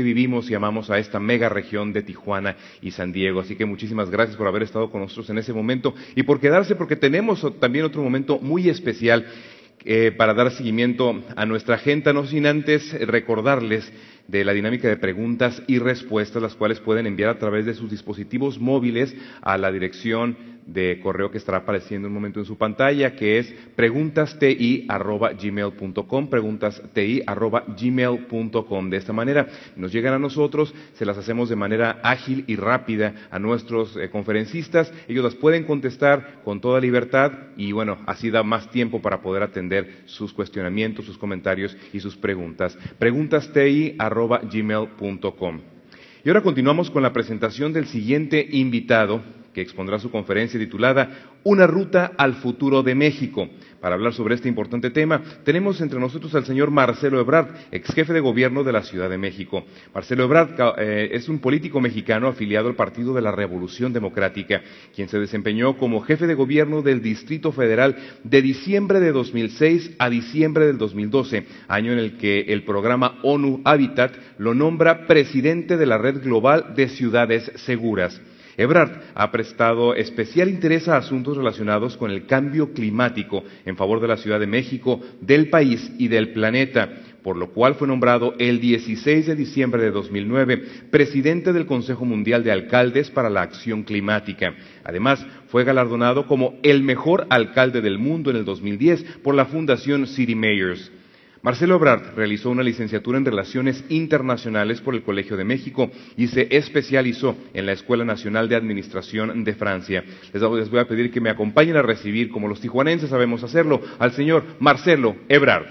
que vivimos y amamos a esta mega región de Tijuana y San Diego. Así que muchísimas gracias por haber estado con nosotros en ese momento y por quedarse, porque tenemos también otro momento muy especial para dar seguimiento a nuestra agenda, no sin antes recordarles de la dinámica de preguntas y respuestas, las cuales pueden enviar a través de sus dispositivos móviles a la dirección de correo que estará apareciendo un momento en su pantalla, que es preguntas.ti@gmail.com, preguntas.ti@gmail.com. De esta manera nos llegan a nosotros, se las hacemos de manera ágil y rápida a nuestros conferencistas, ellos las pueden contestar con toda libertad y bueno, así da más tiempo para poder atender sus cuestionamientos, sus comentarios y sus preguntas. preguntas.ti@gmail.com. Y ahora continuamos con la presentación del siguiente invitado, que expondrá su conferencia titulada Una ruta al futuro de México. Para hablar sobre este importante tema, tenemos entre nosotros al señor Marcelo Ebrard, ex jefe de gobierno de la Ciudad de México. Marcelo Ebrard es un político mexicano afiliado al Partido de la Revolución Democrática, quien se desempeñó como jefe de gobierno del Distrito Federal de diciembre de 2006 a diciembre del 2012, año en el que el programa ONU Habitat lo nombra presidente de la Red Global de Ciudades Seguras. Ebrard ha prestado especial interés a asuntos relacionados con el cambio climático en favor de la Ciudad de México, del país y del planeta, por lo cual fue nombrado el 16 de diciembre de 2009 presidente del Consejo Mundial de Alcaldes para la Acción Climática. Además, fue galardonado como el mejor alcalde del mundo en el 2010 por la Fundación City Mayors. Marcelo Ebrard realizó una licenciatura en Relaciones Internacionales por el Colegio de México y se especializó en la Escuela Nacional de Administración de Francia. Les voy a pedir que me acompañen a recibir, como los tijuanenses sabemos hacerlo, al señor Marcelo Ebrard.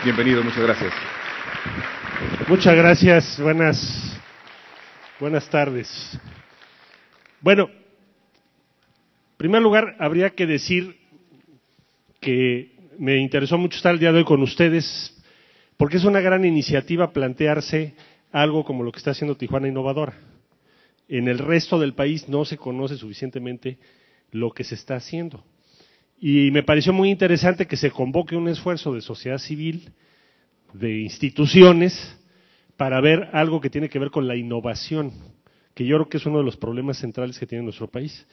Bienvenido, muchas gracias. Muchas gracias, buenas tardes. Bueno, en primer lugar, habría que decir que me interesó mucho estar el día de hoy con ustedes, porque es una gran iniciativa plantearse algo como lo que está haciendo Tijuana Innovadora. En el resto del país no se conoce suficientemente lo que se está haciendo. Y me pareció muy interesante que se convoque un esfuerzo de sociedad civil, de instituciones, para ver algo que tiene que ver con la innovación, que yo creo que es uno de los problemas centrales que tiene nuestro país.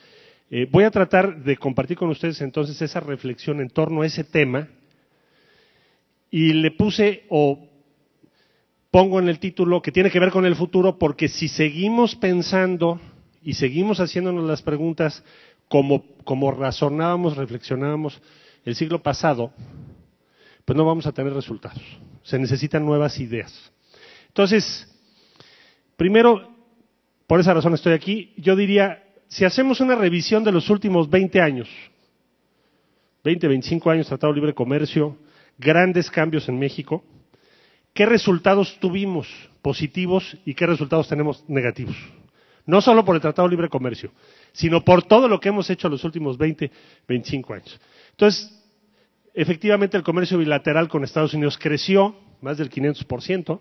Voy a tratar de compartir con ustedes entonces esa reflexión en torno a ese tema y le puse o pongo en el título que tiene que ver con el futuro, porque si seguimos pensando y seguimos haciéndonos las preguntas como razonábamos, reflexionábamos el siglo pasado, pues no vamos a tener resultados. Se necesitan nuevas ideas. Entonces, primero, por esa razón estoy aquí, yo diría, si hacemos una revisión de los últimos 20 años, 25 años, Tratado de Libre Comercio, grandes cambios en México, ¿qué resultados tuvimos positivos y qué resultados tenemos negativos? No solo por el Tratado de Libre Comercio, sino por todo lo que hemos hecho en los últimos 25 años. Entonces, efectivamente el comercio bilateral con Estados Unidos creció más del 500%,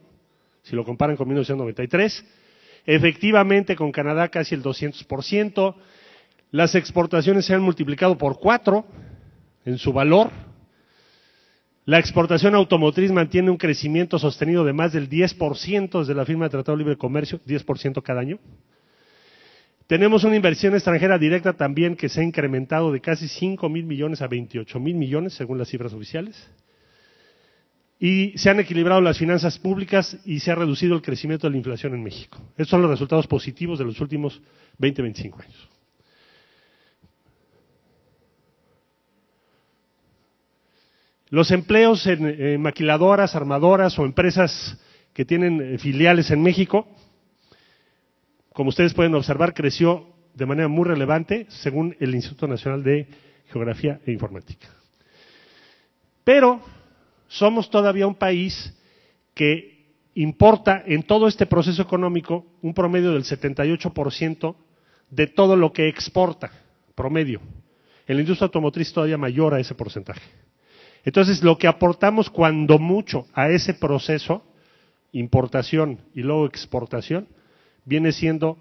si lo comparan con 1993, efectivamente con Canadá casi el 200%, las exportaciones se han multiplicado por 4 en su valor, la exportación automotriz mantiene un crecimiento sostenido de más del 10% desde la firma de Tratado de Libre Comercio, 10% cada año. Tenemos una inversión extranjera directa también que se ha incrementado de casi 5,000 millones a 28,000 millones, según las cifras oficiales. Y se han equilibrado las finanzas públicas y se ha reducido el crecimiento de la inflación en México. Estos son los resultados positivos de los últimos 25 años. Los empleos en maquiladoras, armadoras o empresas que tienen filiales en México, como ustedes pueden observar, creció de manera muy relevante según el Instituto Nacional de Geografía e Informática. Pero somos todavía un país que importa en todo este proceso económico un promedio del 78% de todo lo que exporta, promedio. En la industria automotriz todavía mayor a ese porcentaje. Entonces, lo que aportamos cuando mucho a ese proceso, importación y luego exportación, viene siendo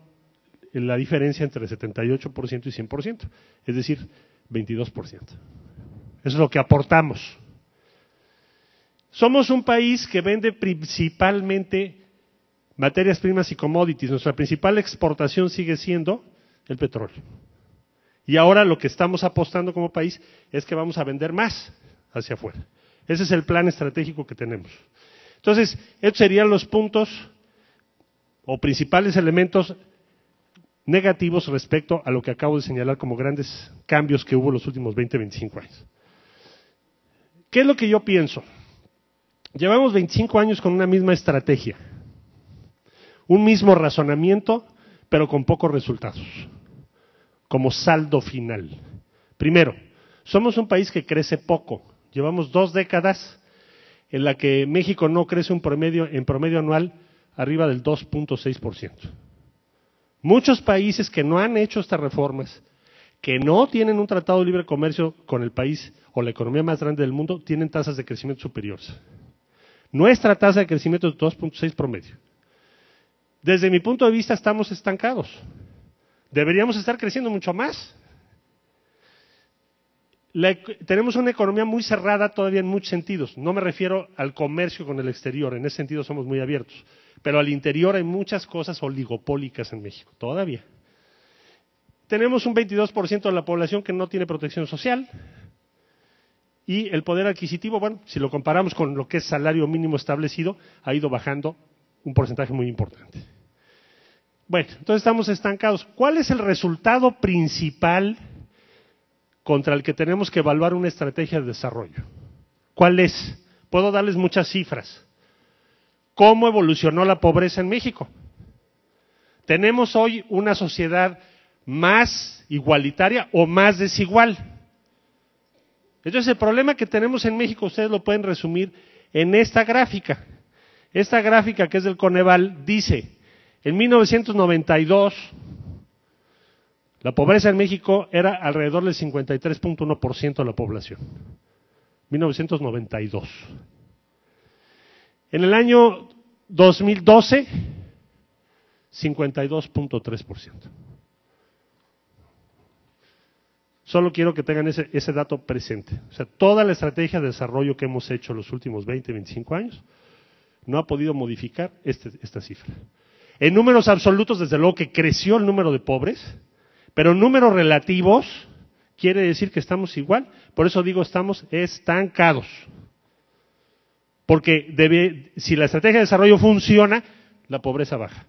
la diferencia entre 78% y 100%, es decir, 22%. Eso es lo que aportamos. Somos un país que vende principalmente materias primas y commodities. Nuestra principal exportación sigue siendo el petróleo. Y ahora lo que estamos apostando como país es que vamos a vender más hacia afuera. Ese es el plan estratégico que tenemos. Entonces, estos serían los puntos o principales elementos negativos respecto a lo que acabo de señalar como grandes cambios que hubo los últimos 20, 25 años. ¿Qué es lo que yo pienso? Llevamos 25 años con una misma estrategia, un mismo razonamiento, pero con pocos resultados, como saldo final. Primero, somos un país que crece poco. Llevamos 2 décadas en la que México no crece en promedio anual arriba del 2.6%. Muchos países que no han hecho estas reformas, que no tienen un tratado de libre comercio con el país o la economía más grande del mundo, tienen tasas de crecimiento superiores. Nuestra tasa de crecimiento es 2.6 promedio. Desde mi punto de vista estamos estancados. Deberíamos estar creciendo mucho más. Tenemos una economía muy cerrada todavía en muchos sentidos. No me refiero al comercio con el exterior, en ese sentido somos muy abiertos. Pero al interior hay muchas cosas oligopólicas en México, todavía. Tenemos un 22% de la población que no tiene protección social y el poder adquisitivo, bueno, si lo comparamos con lo que es salario mínimo establecido, ha ido bajando un porcentaje muy importante. Bueno, entonces estamos estancados. ¿Cuál es el resultado principal contra el que tenemos que evaluar una estrategia de desarrollo? ¿Cuál es? Puedo darles muchas cifras. ¿Cómo evolucionó la pobreza en México? Tenemos hoy una sociedad más igualitaria o más desigual. Entonces el problema que tenemos en México, ustedes lo pueden resumir en esta gráfica. Esta gráfica que es del Coneval dice, en 1992, la pobreza en México era alrededor del 53.1% de la población. 1992. En el año 2012, 52.3%. Solo quiero que tengan ese dato presente. O sea, toda la estrategia de desarrollo que hemos hecho los últimos 20, 25 años no ha podido modificar esta cifra. En números absolutos, desde luego que creció el número de pobres, pero en números relativos quiere decir que estamos igual. Por eso digo, estamos estancados. Porque si la estrategia de desarrollo funciona, la pobreza baja.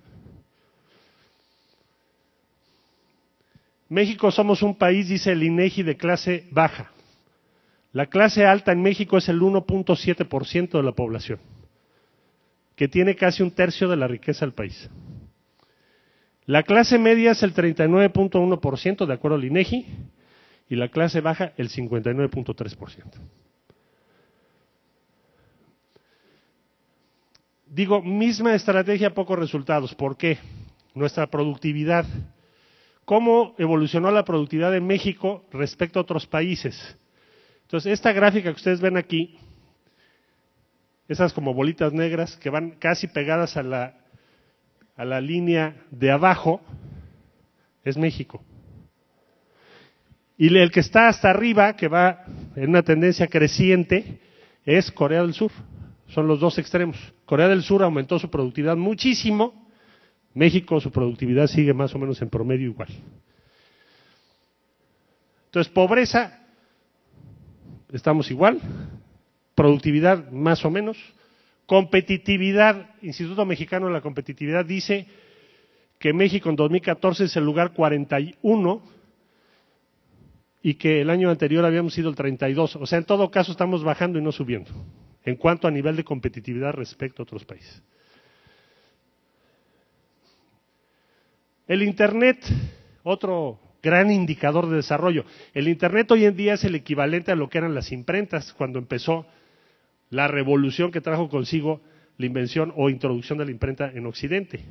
México somos un país, dice el INEGI, de clase baja. La clase alta en México es el 1.7% de la población, que tiene casi un tercio de la riqueza del país. La clase media es el 39.1%, de acuerdo al INEGI, y la clase baja el 59.3%. Digo, misma estrategia, pocos resultados. ¿Por qué? Nuestra productividad. ¿Cómo evolucionó la productividad en México respecto a otros países? Entonces, esta gráfica que ustedes ven aquí, esas como bolitas negras que van casi pegadas a la línea de abajo, es México. Y el que está hasta arriba, que va en una tendencia creciente, es Corea del Sur. Son los dos extremos. Corea del Sur aumentó su productividad muchísimo. México, su productividad sigue más o menos en promedio igual. Entonces, pobreza, estamos igual. Productividad, más o menos. Competitividad, Instituto Mexicano de la Competitividad dice que México en 2014 es el lugar 41 y que el año anterior habíamos sido el 32. O sea, en todo caso estamos bajando y no subiendo, en cuanto a nivel de competitividad respecto a otros países. El Internet, otro gran indicador de desarrollo. El Internet hoy en día es el equivalente a lo que eran las imprentas cuando empezó la revolución que trajo consigo la invención o introducción de la imprenta en Occidente.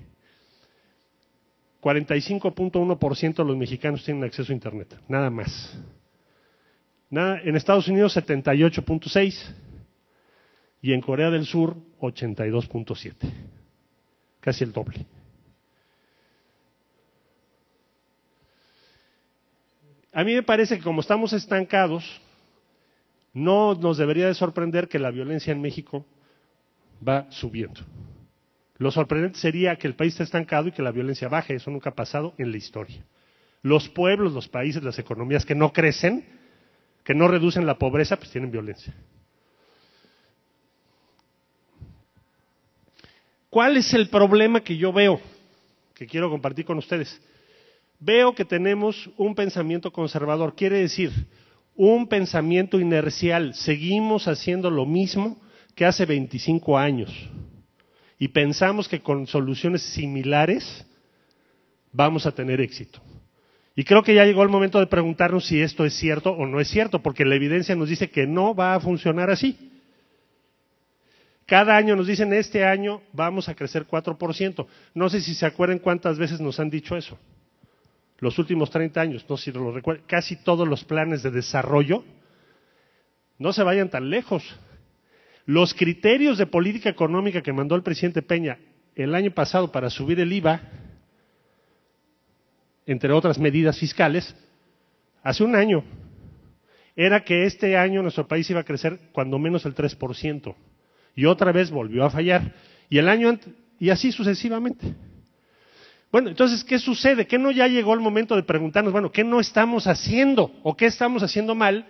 45.1% de los mexicanos tienen acceso a Internet, nada más. En Estados Unidos 78.6% y en Corea del Sur 82.7%, casi el doble. A mí me parece que como estamos estancados, no nos debería de sorprender que la violencia en México va subiendo. Lo sorprendente sería que el país esté estancado y que la violencia baje. Eso nunca ha pasado en la historia. Los pueblos, los países, las economías que no crecen, que no reducen la pobreza, pues tienen violencia. ¿Cuál es el problema que yo veo, que quiero compartir con ustedes? Veo que tenemos un pensamiento conservador, quiere decir, un pensamiento inercial. Seguimos haciendo lo mismo que hace 25 años y pensamos que con soluciones similares vamos a tener éxito. Y creo que ya llegó el momento de preguntarnos si esto es cierto o no es cierto, porque la evidencia nos dice que no va a funcionar así. Cada año nos dicen, este año vamos a crecer 4%. No sé si se acuerdan cuántas veces nos han dicho eso. Los últimos 30 años, no sé si lo recuerdan, casi todos los planes de desarrollo, no se vayan tan lejos. Los criterios de política económica que mandó el presidente Peña el año pasado para subir el IVA, entre otras medidas fiscales, hace un año, era que este año nuestro país iba a crecer cuando menos el 3%. Y otra vez volvió a fallar. Y el año y así sucesivamente. Bueno, entonces, ¿qué sucede? ¿Qué no ya llegó el momento de preguntarnos, bueno, ¿qué no estamos haciendo? ¿O qué estamos haciendo mal?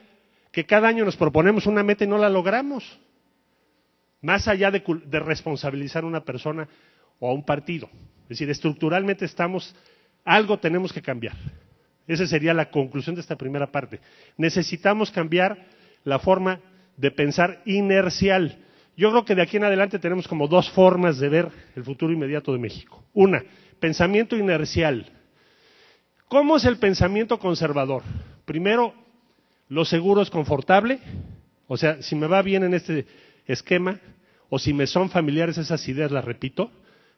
Que cada año nos proponemos una meta y no la logramos. Más allá de responsabilizar a una persona o a un partido. Es decir, estructuralmente algo tenemos que cambiar. Esa sería la conclusión de esta primera parte. Necesitamos cambiar la forma de pensar inercial. Yo creo que de aquí en adelante tenemos como dos formas de ver el futuro inmediato de México. Una, pensamiento inercial. ¿Cómo es el pensamiento conservador? Primero, lo seguro es confortable, o sea, si me va bien en este esquema, o si me son familiares esas ideas, las repito.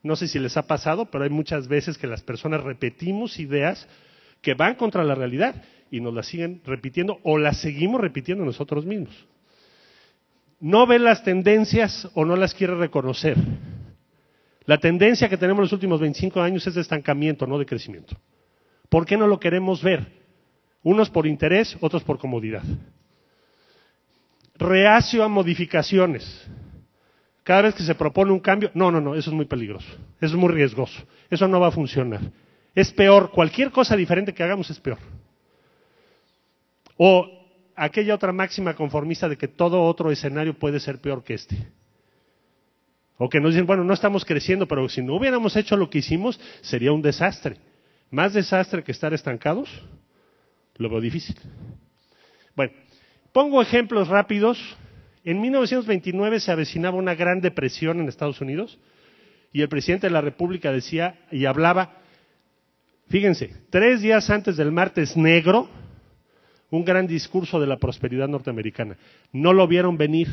No sé si les ha pasado, pero hay muchas veces que las personas repetimos ideas que van contra la realidad y nos las siguen repitiendo o las seguimos repitiendo nosotros mismos. No ve las tendencias o no las quiere reconocer. La tendencia que tenemos los últimos 25 años es de estancamiento, no de crecimiento. ¿Por qué no lo queremos ver? Unos por interés, otros por comodidad. Reacio a modificaciones. Cada vez que se propone un cambio, no, eso es muy peligroso, eso es muy riesgoso, eso no va a funcionar. Es peor, cualquier cosa diferente que hagamos es peor. O aquella otra máxima conformista de que todo otro escenario puede ser peor que este. O que nos dicen, bueno, no estamos creciendo, pero si no hubiéramos hecho lo que hicimos, sería un desastre. Más desastre que estar estancados, lo veo difícil. Bueno, pongo ejemplos rápidos. En 1929 se avecinaba una gran depresión en Estados Unidos y el presidente de la República decía y hablaba, fíjense, 3 días antes del martes negro, un gran discurso de la prosperidad norteamericana. No lo vieron venir.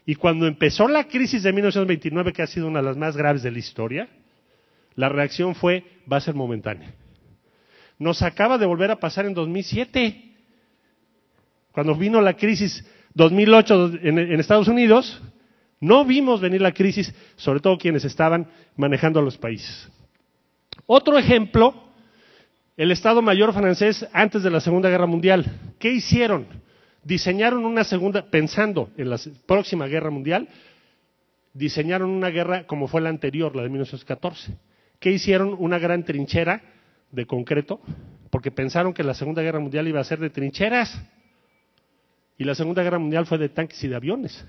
Y cuando empezó la crisis de 1929, que ha sido una de las más graves de la historia, la reacción fue, va a ser momentánea. Nos acaba de volver a pasar en 2007, cuando vino la crisis 2008 en Estados Unidos, no vimos venir la crisis, sobre todo quienes estaban manejando a los países. Otro ejemplo, el Estado Mayor francés antes de la Segunda Guerra Mundial. ¿Qué hicieron? Diseñaron una segunda, pensando en la próxima guerra mundial, diseñaron una guerra como fue la anterior, la de 1914. ¿Qué hicieron? Una gran trinchera de concreto, porque pensaron que la Segunda Guerra Mundial iba a ser de trincheras. Y la Segunda Guerra Mundial fue de tanques y de aviones.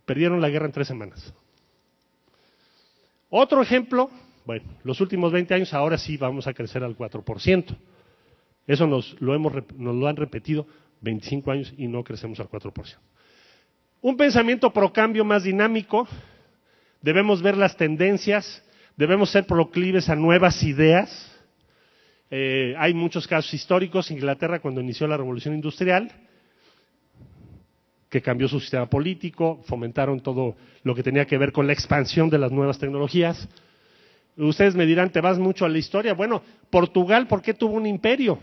Perdieron la guerra en 3 semanas. Otro ejemplo, bueno, los últimos 20 años ahora sí vamos a crecer al 4%. Eso nos lo han repetido 25 años y no crecemos al 4%. Un pensamiento pro cambio más dinámico, debemos ver las tendencias, debemos ser proclives a nuevas ideas. Hay muchos casos históricos, Inglaterra cuando inició la Revolución Industrial, que cambió su sistema político, fomentaron todo lo que tenía que ver con la expansión de las nuevas tecnologías. Ustedes me dirán, ¿te vas mucho a la historia? Bueno, Portugal, ¿por qué tuvo un imperio?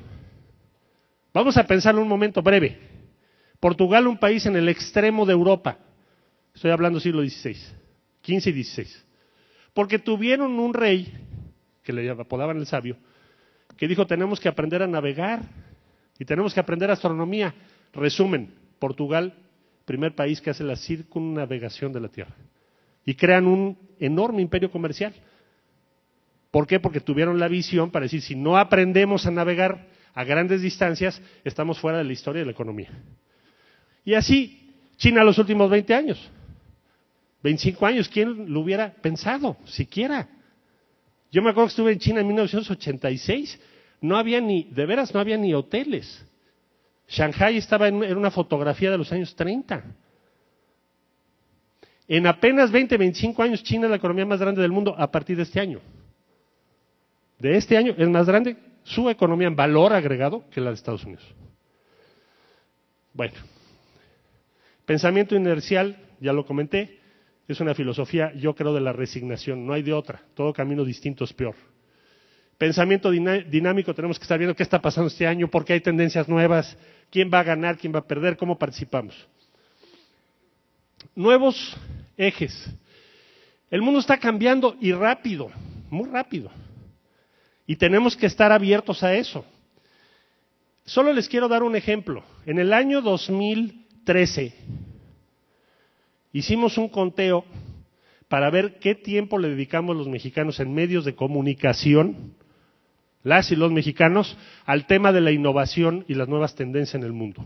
Vamos a pensarlo un momento breve. Portugal, un país en el extremo de Europa, estoy hablando siglo XVI, XV y XVI, porque tuvieron un rey, que le apodaban el sabio, que dijo, tenemos que aprender a navegar y tenemos que aprender astronomía. Resumen, Portugal, primer país que hace la circunnavegación de la Tierra. Y crean un enorme imperio comercial. ¿Por qué? Porque tuvieron la visión para decir, si no aprendemos a navegar a grandes distancias, estamos fuera de la historia de la economía. Y así, China los últimos 20 años, 25 años, ¿quién lo hubiera pensado? Siquiera. Yo me acuerdo que estuve en China en 1986, de veras no había ni hoteles. Shanghái estaba en una fotografía de los años 30. En apenas 20, 25 años, China es la economía más grande del mundo a partir de este año. De este año es más grande su economía en valor agregado que la de Estados Unidos. Bueno, pensamiento inercial, ya lo comenté, es una filosofía, yo creo, de la resignación, no hay de otra, todo camino distinto es peor. Pensamiento dinámico, tenemos que estar viendo qué está pasando este año, por qué hay tendencias nuevas, quién va a ganar, quién va a perder, cómo participamos. Nuevos ejes. El mundo está cambiando y rápido, muy rápido. Y tenemos que estar abiertos a eso. Solo les quiero dar un ejemplo. En el año 2013 hicimos un conteo para ver qué tiempo le dedicamos los mexicanos en medios de comunicación, las y los mexicanos, al tema de la innovación y las nuevas tendencias en el mundo.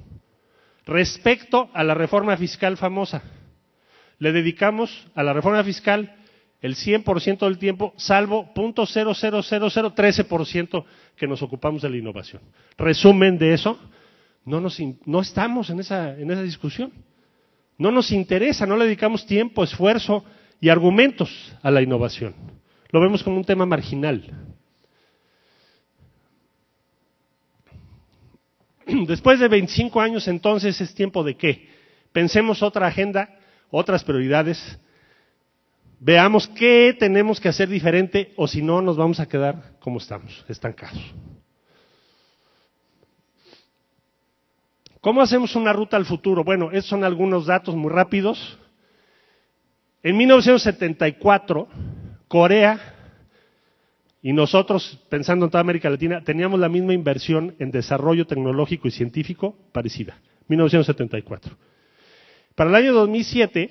Respecto a la reforma fiscal famosa, le dedicamos a la reforma fiscal el 100% del tiempo, salvo 0.00013% que nos ocupamos de la innovación. Resumen de eso, no estamos en esa discusión. No nos interesa, no le dedicamos tiempo, esfuerzo y argumentos a la innovación. Lo vemos como un tema marginal. Después de 25 años, entonces, ¿es tiempo de qué? Pensemos otra agenda, otras prioridades. Veamos qué tenemos que hacer diferente o si no nos vamos a quedar como estamos, estancados. ¿Cómo hacemos una ruta al futuro? Bueno, esos son algunos datos muy rápidos. En 1974, Corea y nosotros, pensando en toda América Latina, teníamos la misma inversión en desarrollo tecnológico y científico parecida, 1974. Para el año 2007,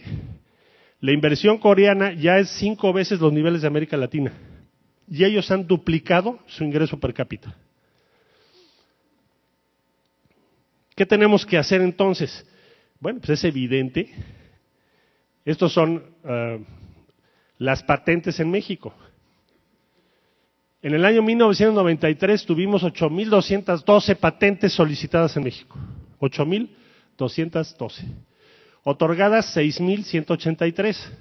la inversión coreana ya es 5 veces los niveles de América Latina y ellos han duplicado su ingreso per cápita. ¿Qué tenemos que hacer entonces? Bueno, pues es evidente. Estos son las patentes en México. En el año 1993 tuvimos 8,212 patentes solicitadas en México. 8,212. Otorgadas 6,183.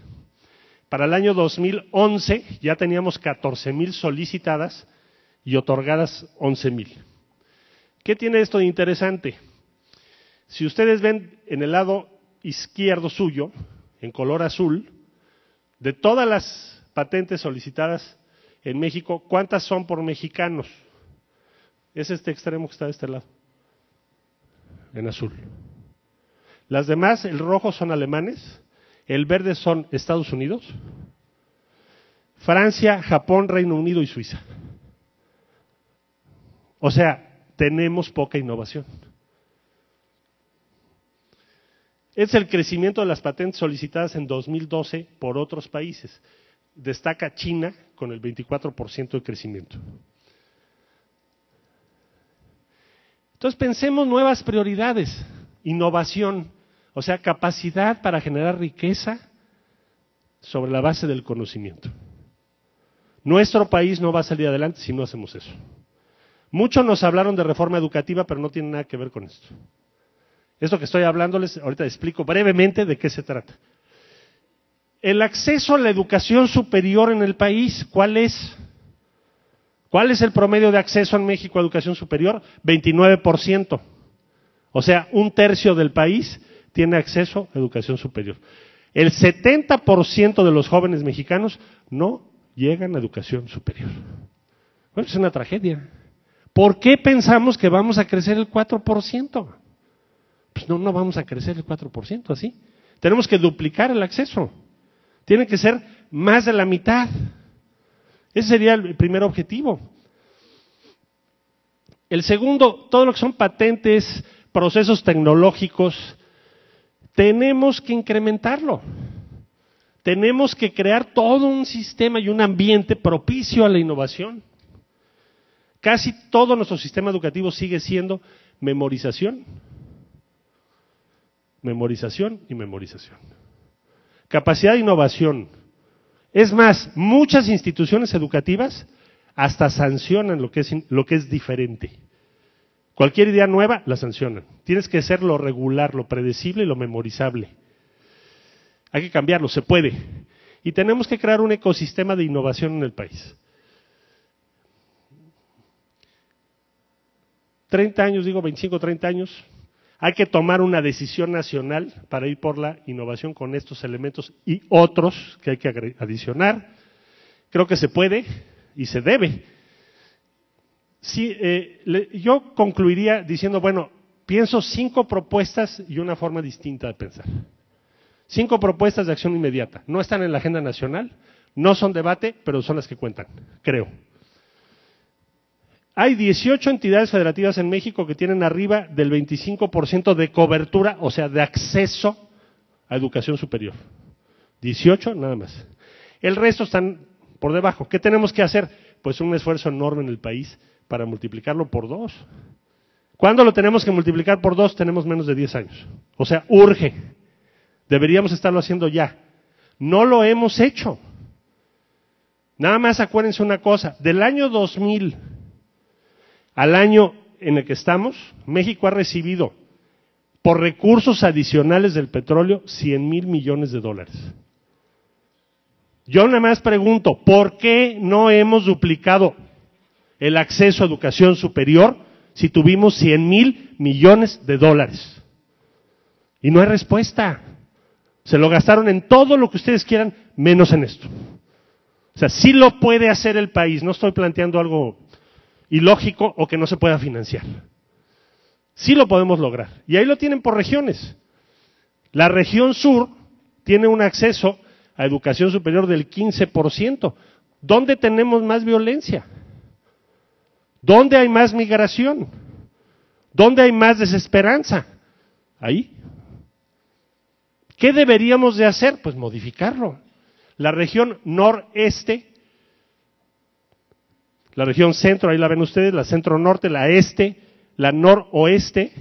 Para el año 2011 ya teníamos 14,000 solicitadas y otorgadas 11,000. ¿Qué tiene esto de interesante? Si ustedes ven en el lado izquierdo suyo, en color azul, de todas las patentes solicitadas en México, ¿cuántas son por mexicanos? Es este extremo que está de este lado, en azul. Las demás, el rojo son alemanes, el verde son Estados Unidos, Francia, Japón, Reino Unido y Suiza. O sea, tenemos poca innovación. Es el crecimiento de las patentes solicitadas en 2012 por otros países. Destaca China con el 24% de crecimiento. Entonces pensemos nuevas prioridades, innovación, o sea, capacidad para generar riqueza sobre la base del conocimiento. Nuestro país no va a salir adelante si no hacemos eso. Muchos nos hablaron de reforma educativa, pero no tiene nada que ver con esto. Esto que estoy hablándoles, ahorita explico brevemente de qué se trata. El acceso a la educación superior en el país, ¿cuál es? ¿Cuál es el promedio de acceso en México a educación superior? 29%. O sea, 1/3 del país tiene acceso a educación superior. El 70% de los jóvenes mexicanos no llegan a educación superior. Bueno, es una tragedia. ¿Por qué pensamos que vamos a crecer el 4%? Pues no vamos a crecer el 4% así. Tenemos que duplicar el acceso. Tiene que ser más de la mitad. Ese sería el primer objetivo. El segundo, todo lo que son patentes, procesos tecnológicos, tenemos que incrementarlo. Tenemos que crear todo un sistema y un ambiente propicio a la innovación. Casi todo nuestro sistema educativo sigue siendo memorización, memorización y memorización. Capacidad de innovación. Es más, muchas instituciones educativas hasta sancionan lo que es diferente. Cualquier idea nueva la sancionan. Tienes que ser lo regular, lo predecible y lo memorizable. Hay que cambiarlo, se puede. Y tenemos que crear un ecosistema de innovación en el país. 30 años, 25, 30 años, hay que tomar una decisión nacional para ir por la innovación con estos elementos y otros que hay que adicionar. Creo que se puede y se debe. Sí, yo concluiría diciendo, bueno, pienso 5 propuestas y una forma distinta de pensar. 5 propuestas de acción inmediata. No están en la agenda nacional, no son debate, pero son las que cuentan, creo. Hay 18 entidades federativas en México que tienen arriba del 25% de cobertura, o sea, de acceso a educación superior. 18 nada más. El resto están por debajo. ¿Qué tenemos que hacer? Pues un esfuerzo enorme en el país para multiplicarlo por 2. ¿Cuándo lo tenemos que multiplicar por 2? Tenemos menos de 10 años. O sea, urge. Deberíamos estarlo haciendo ya. No lo hemos hecho. Nada más acuérdense una cosa, del año 2000 al año en el que estamos, México ha recibido por recursos adicionales del petróleo 100,000 millones de dólares. Yo nada más pregunto, ¿por qué no hemos duplicado el acceso a educación superior si tuvimos 100,000 millones de dólares? Y no hay respuesta. Se lo gastaron en todo lo que ustedes quieran, menos en esto. O sea, sí lo puede hacer el país, no estoy planteando algo ilógico o que no se pueda financiar. Sí lo podemos lograr. Y ahí lo tienen por regiones. La región sur tiene un acceso a educación superior del 15%. ¿Dónde tenemos más violencia? ¿Dónde hay más migración? ¿Dónde hay más desesperanza? Ahí. ¿Qué deberíamos de hacer? Pues modificarlo. La región noreste, la región centro, ahí la ven ustedes, la centro-norte, la este, la noroeste,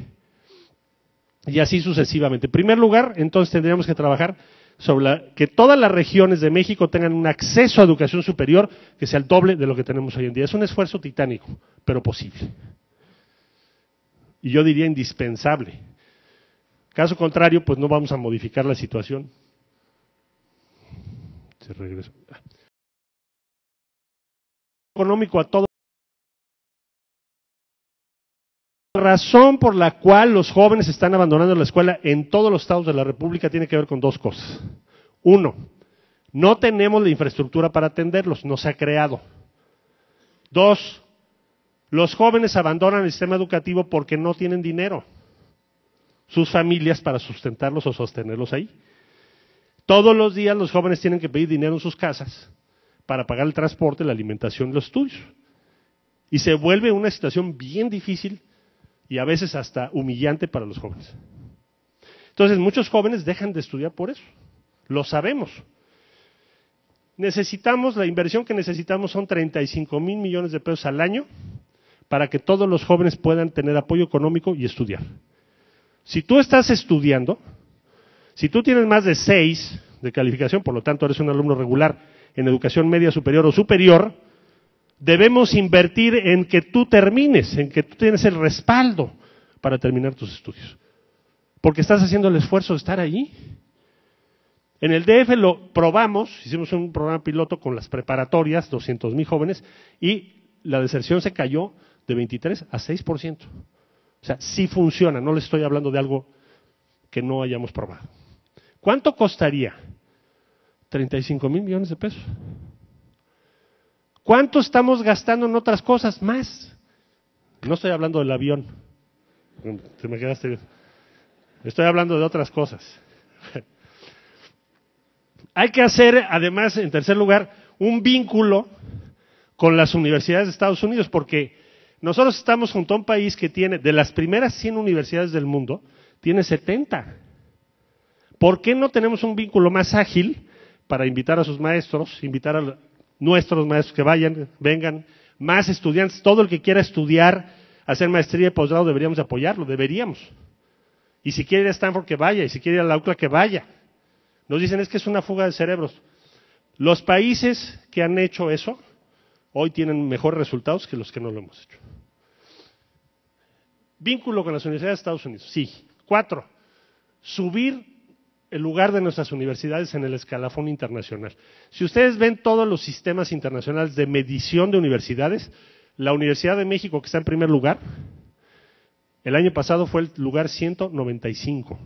y así sucesivamente. En primer lugar, entonces tendríamos que trabajar sobre que todas las regiones de México tengan un acceso a educación superior que sea el doble de lo que tenemos hoy en día. Es un esfuerzo titánico, pero posible. Y yo diría indispensable. Caso contrario, pues no vamos a modificar la situación. Se regresa. Económico a todo. La razón por la cual los jóvenes están abandonando la escuela en todos los estados de la República tiene que ver con 2 cosas. 1, no tenemos la infraestructura para atenderlos, no se ha creado. 2, los jóvenes abandonan el sistema educativo porque no tienen dinero, sus familias para sustentarlos o sostenerlos ahí. Todos los días los jóvenes tienen que pedir dinero en sus casas para pagar el transporte, la alimentación y los estudios. Y se vuelve una situación bien difícil y a veces hasta humillante para los jóvenes. Entonces muchos jóvenes dejan de estudiar por eso, lo sabemos. La inversión que necesitamos son 35,000 millones de pesos al año para que todos los jóvenes puedan tener apoyo económico y estudiar. Si tú estás estudiando, si tú tienes más de 6 de calificación, por lo tanto eres un alumno regular en educación media superior o superior, debemos invertir en que tú termines, en que tú tienes el respaldo para terminar tus estudios. Porque estás haciendo el esfuerzo de estar ahí. En el DF lo probamos, hicimos un programa piloto con las preparatorias, 200,000 jóvenes, y la deserción se cayó de 23 a 6%. O sea, sí funciona, no les estoy hablando de algo que no hayamos probado. ¿Cuánto costaría? 35,000 millones de pesos. ¿Cuánto estamos gastando en otras cosas? Más. No estoy hablando del avión. Te me quedaste. Estoy hablando de otras cosas. Hay que hacer, además, en tercer lugar, un vínculo con las universidades de Estados Unidos, porque nosotros estamos junto a un país que tiene, de las primeras 100 universidades del mundo, tiene 70. ¿Por qué no tenemos un vínculo más ágil para invitar a sus maestros, invitar a nuestros maestros que vayan, vengan, más estudiantes, todo el que quiera estudiar, hacer maestría y posgrado, deberíamos apoyarlo, deberíamos. Y si quiere ir a Stanford, que vaya, y si quiere ir a la UCLA, que vaya. Nos dicen, es que es una fuga de cerebros. Los países que han hecho eso, hoy tienen mejores resultados que los que no lo hemos hecho. Vínculo con las universidades de Estados Unidos, sí. 4, subir el lugar de nuestras universidades en el escalafón internacional. Si ustedes ven todos los sistemas internacionales de medición de universidades, la Universidad de México, que está en primer lugar, el año pasado fue el lugar 195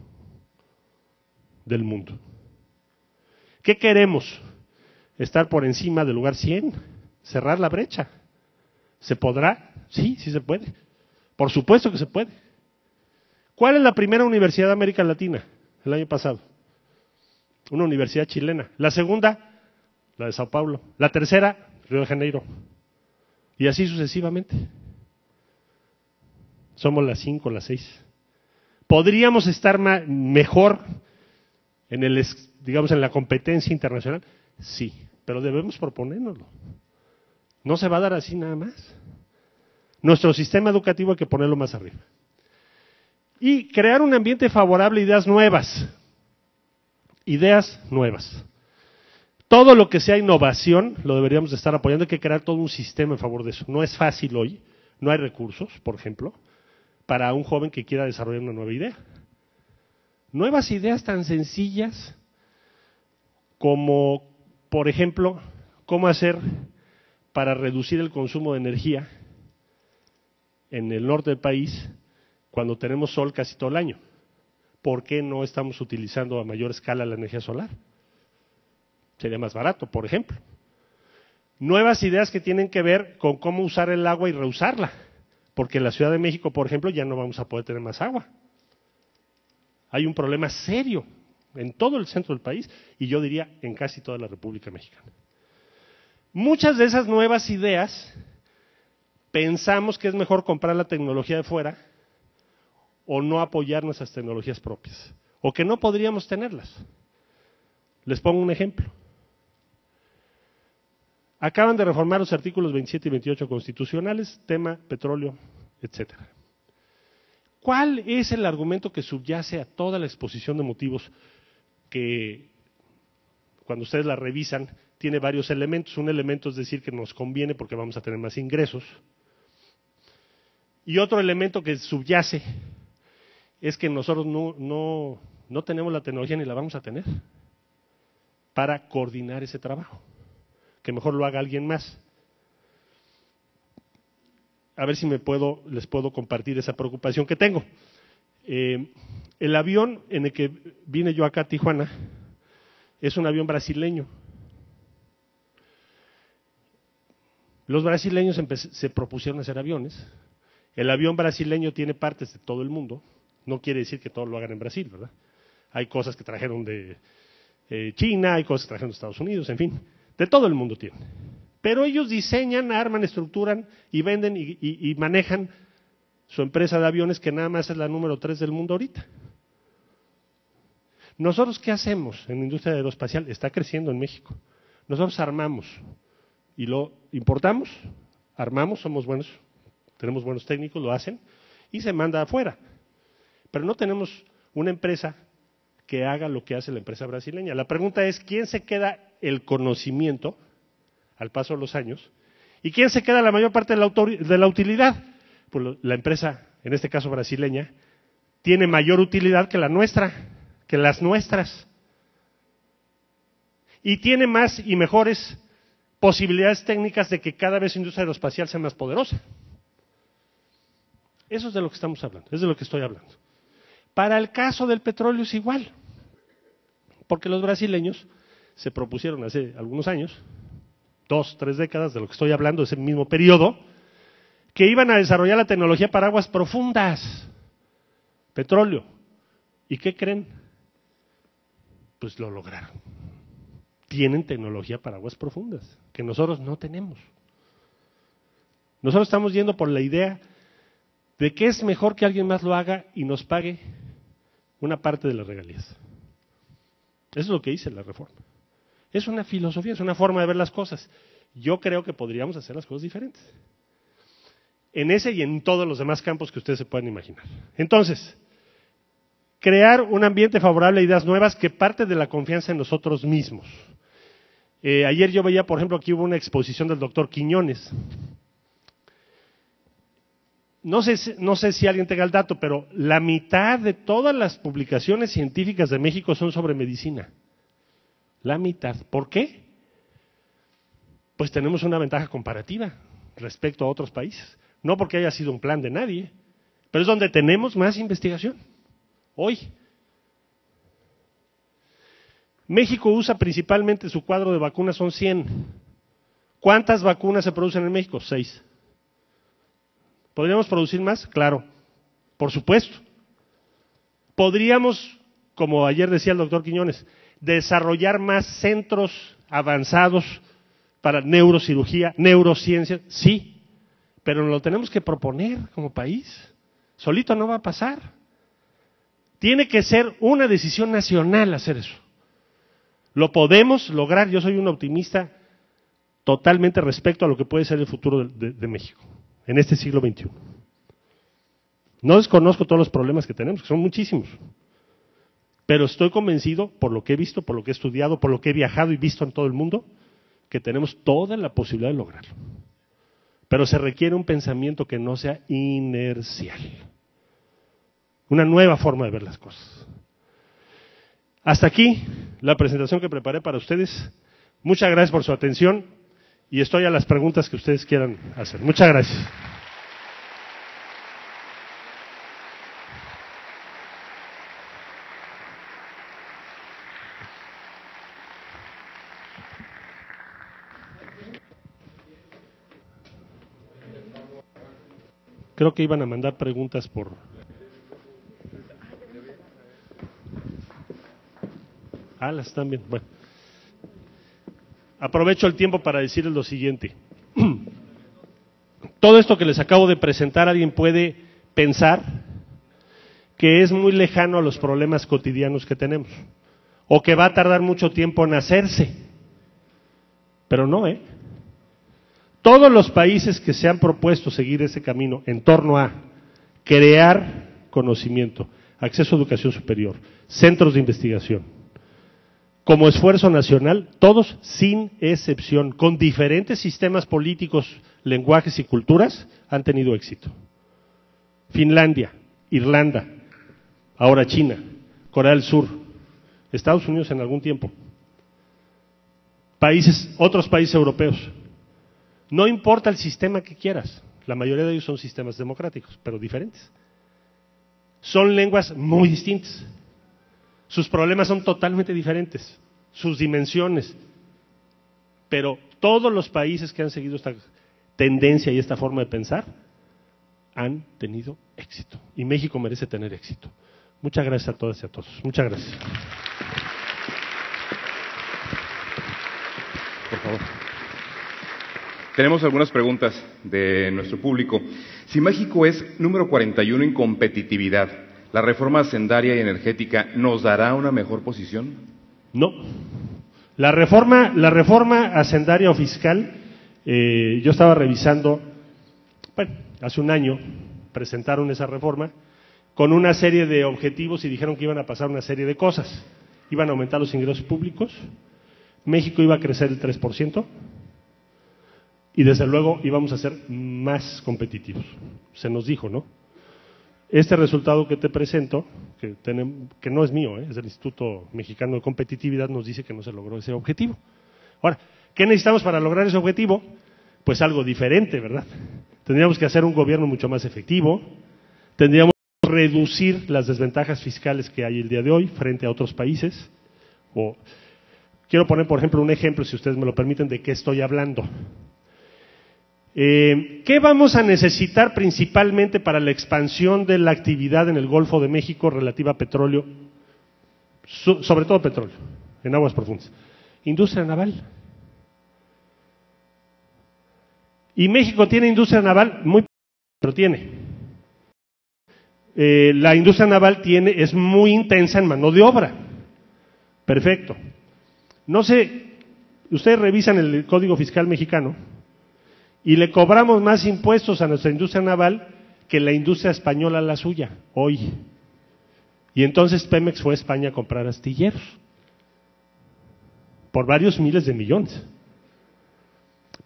del mundo. ¿Qué queremos? ¿Estar por encima del lugar 100? ¿Cerrar la brecha? ¿Se podrá? Sí, sí se puede. Por supuesto que se puede. ¿Cuál es la primera universidad de América Latina el año pasado? Una universidad chilena. La segunda, la de Sao Paulo. La tercera, Río de Janeiro. Y así sucesivamente. Somos las 5, las 6. ¿Podríamos estar mejor en el, digamos, en la competencia internacional? Sí, pero debemos proponérnoslo. No se va a dar así nada más. Nuestro sistema educativo hay que ponerlo más arriba. Y crear un ambiente favorable a ideas nuevas. Ideas nuevas. Todo lo que sea innovación lo deberíamos de estar apoyando. Hay que crear todo un sistema en favor de eso. No es fácil hoy. No hay recursos, por ejemplo, para un joven que quiera desarrollar una nueva idea. Nuevas ideas tan sencillas como, por ejemplo, cómo hacer para reducir el consumo de energía en el norte del país cuando tenemos sol casi todo el año. ¿Por qué no estamos utilizando a mayor escala la energía solar? Sería más barato, por ejemplo. Nuevas ideas que tienen que ver con cómo usar el agua y reusarla, porque en la Ciudad de México, por ejemplo, ya no vamos a poder tener más agua. Hay un problema serio en todo el centro del país y yo diría en casi toda la República Mexicana. Muchas de esas nuevas ideas pensamos que es mejor comprar la tecnología de fuera o no apoyar nuestras tecnologías propias, o que no podríamos tenerlas. Les pongo un ejemplo. Acaban de reformar los artículos 27 y 28 constitucionales, tema petróleo, etcétera. ¿Cuál es el argumento que subyace a toda la exposición de motivos que, cuando ustedes la revisan, tiene varios elementos? Un elemento es decir que nos conviene porque vamos a tener más ingresos. Y otro elemento que subyace es que nosotros no tenemos la tecnología ni la vamos a tener para coordinar ese trabajo. Que mejor lo haga alguien más. A ver si les puedo compartir esa preocupación que tengo. El avión en el que vine yo acá a Tijuana es un avión brasileño. Los brasileños se propusieron hacer aviones. El avión brasileño tiene partes de todo el mundo. No quiere decir que todos lo hagan en Brasil, ¿verdad? Hay cosas que trajeron de China, hay cosas que trajeron de Estados Unidos, en fin. De todo el mundo tienen. Pero ellos diseñan, arman, estructuran y venden y manejan su empresa de aviones que nada más es la número 3 del mundo ahorita. ¿Nosotros qué hacemos en la industria aeroespacial? Está creciendo en México. Nosotros armamos y lo importamos, armamos, somos buenos, tenemos buenos técnicos, lo hacen y se manda afuera. Pero no tenemos una empresa que haga lo que hace la empresa brasileña. La pregunta es, ¿quién se queda el conocimiento al paso de los años? ¿Y quién se queda la mayor parte de la utilidad? Pues la empresa, en este caso brasileña, tiene mayor utilidad que la nuestra, que las nuestras. Y tiene más y mejores posibilidades técnicas de que cada vez la industria aeroespacial sea más poderosa. Eso es de lo que estamos hablando, es de lo que estoy hablando. Para el caso del petróleo es igual, porque los brasileños se propusieron hace algunos años, 2, 3 décadas de lo que estoy hablando, ese mismo periodo, que iban a desarrollar la tecnología para aguas profundas, petróleo. ¿Y qué creen? Pues lo lograron. Tienen tecnología para aguas profundas, que nosotros no tenemos. Nosotros estamos yendo por la idea de que es mejor que alguien más lo haga y nos pague una parte de las regalías. Eso es lo que dice la reforma. Es una filosofía, es una forma de ver las cosas. Yo creo que podríamos hacer las cosas diferentes. En ese y en todos los demás campos que ustedes se puedan imaginar. Entonces, crear un ambiente favorable a ideas nuevas que parte de la confianza en nosotros mismos. Ayer yo veía, por ejemplo, aquí hubo una exposición del doctor Quiñones. No sé si alguien tenga el dato, pero la mitad de todas las publicaciones científicas de México son sobre medicina. La mitad. ¿Por qué? Pues tenemos una ventaja comparativa respecto a otros países. No porque haya sido un plan de nadie, pero es donde tenemos más investigación. Hoy. México usa principalmente su cuadro de vacunas, son 100. ¿Cuántas vacunas se producen en México? 6. ¿Podríamos producir más? Claro, por supuesto. Podríamos, como ayer decía el doctor Quiñones, desarrollar más centros avanzados para neurocirugía, neurociencia, sí, pero nos lo tenemos que proponer como país. Solito no va a pasar. Tiene que ser una decisión nacional hacer eso. Lo podemos lograr, yo soy un optimista totalmente respecto a lo que puede ser el futuro de México en este siglo XXI. No desconozco todos los problemas que tenemos, que son muchísimos, pero estoy convencido, por lo que he visto, por lo que he estudiado, por lo que he viajado y visto en todo el mundo, que tenemos toda la posibilidad de lograrlo. Pero se requiere un pensamiento que no sea inercial, una nueva forma de ver las cosas. Hasta aquí la presentación que preparé para ustedes. Muchas gracias por su atención y estoy a las preguntas que ustedes quieran hacer. Muchas gracias. Creo que iban a mandar preguntas por... las están bien. Bueno. Aprovecho el tiempo para decirles lo siguiente. Todo esto que les acabo de presentar, alguien puede pensar que es muy lejano a los problemas cotidianos que tenemos, o que va a tardar mucho tiempo en hacerse. Pero no, Todos los países que se han propuesto seguir ese camino en torno a crear conocimiento, acceso a educación superior, centros de investigación, como esfuerzo nacional, todos sin excepción, con diferentes sistemas políticos, lenguajes y culturas, han tenido éxito. Finlandia, Irlanda, ahora China, Corea del Sur, Estados Unidos en algún tiempo, otros países europeos. No importa el sistema que quieras, la mayoría de ellos son sistemas democráticos, pero diferentes. Son lenguas muy distintas. Sus problemas son totalmente diferentes, sus dimensiones, pero todos los países que han seguido esta tendencia y esta forma de pensar han tenido éxito, y México merece tener éxito. Muchas gracias a todas y a todos. Muchas gracias. Por favor. Tenemos algunas preguntas de nuestro público. Si México es número 41 en competitividad, ¿la reforma hacendaria y energética nos dará una mejor posición? No. La reforma hacendaria o fiscal, yo estaba revisando, hace un año presentaron esa reforma con una serie de objetivos y dijeron que iban a pasar una serie de cosas. Iban a aumentar los ingresos públicos, México iba a crecer el 3%, y desde luego íbamos a ser más competitivos. Se nos dijo, ¿no? Este resultado que te presento, que no es mío, es del Instituto Mexicano de Competitividad, nos dice que no se logró ese objetivo. Ahora, ¿qué necesitamos para lograr ese objetivo? Pues algo diferente, ¿verdad? Tendríamos que hacer un gobierno mucho más efectivo, tendríamos que reducir las desventajas fiscales que hay el día de hoy frente a otros países. Quiero poner, por ejemplo, un ejemplo, si ustedes me lo permiten, de qué estoy hablando. ¿Qué vamos a necesitar principalmente para la expansión de la actividad en el Golfo de México relativa a petróleo, sobre todo petróleo, en aguas profundas? Industria naval. Y México tiene industria naval muy, pero tiene. La industria naval es muy intensa en mano de obra. Perfecto. No sé, ustedes revisan el Código Fiscal mexicano y le cobramos más impuestos a nuestra industria naval que la industria española la suya, hoy. Y entonces Pemex fue a España a comprar astilleros por varios miles de millones.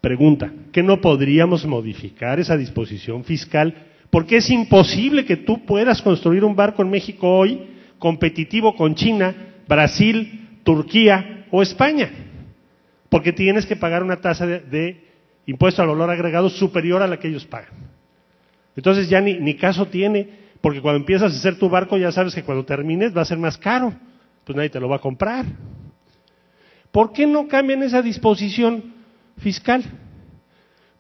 Pregunta, ¿qué no podríamos modificar esa disposición fiscal? Porque es imposible que tú puedas construir un barco en México hoy competitivo con China, Brasil, Turquía o España, porque tienes que pagar una tasa de impuesto al valor agregado superior a la que ellos pagan. Entonces ya ni caso tiene, porque cuando empiezas a hacer tu barco ya sabes que cuando termines va a ser más caro, pues nadie te lo va a comprar. ¿Por qué no cambian esa disposición fiscal?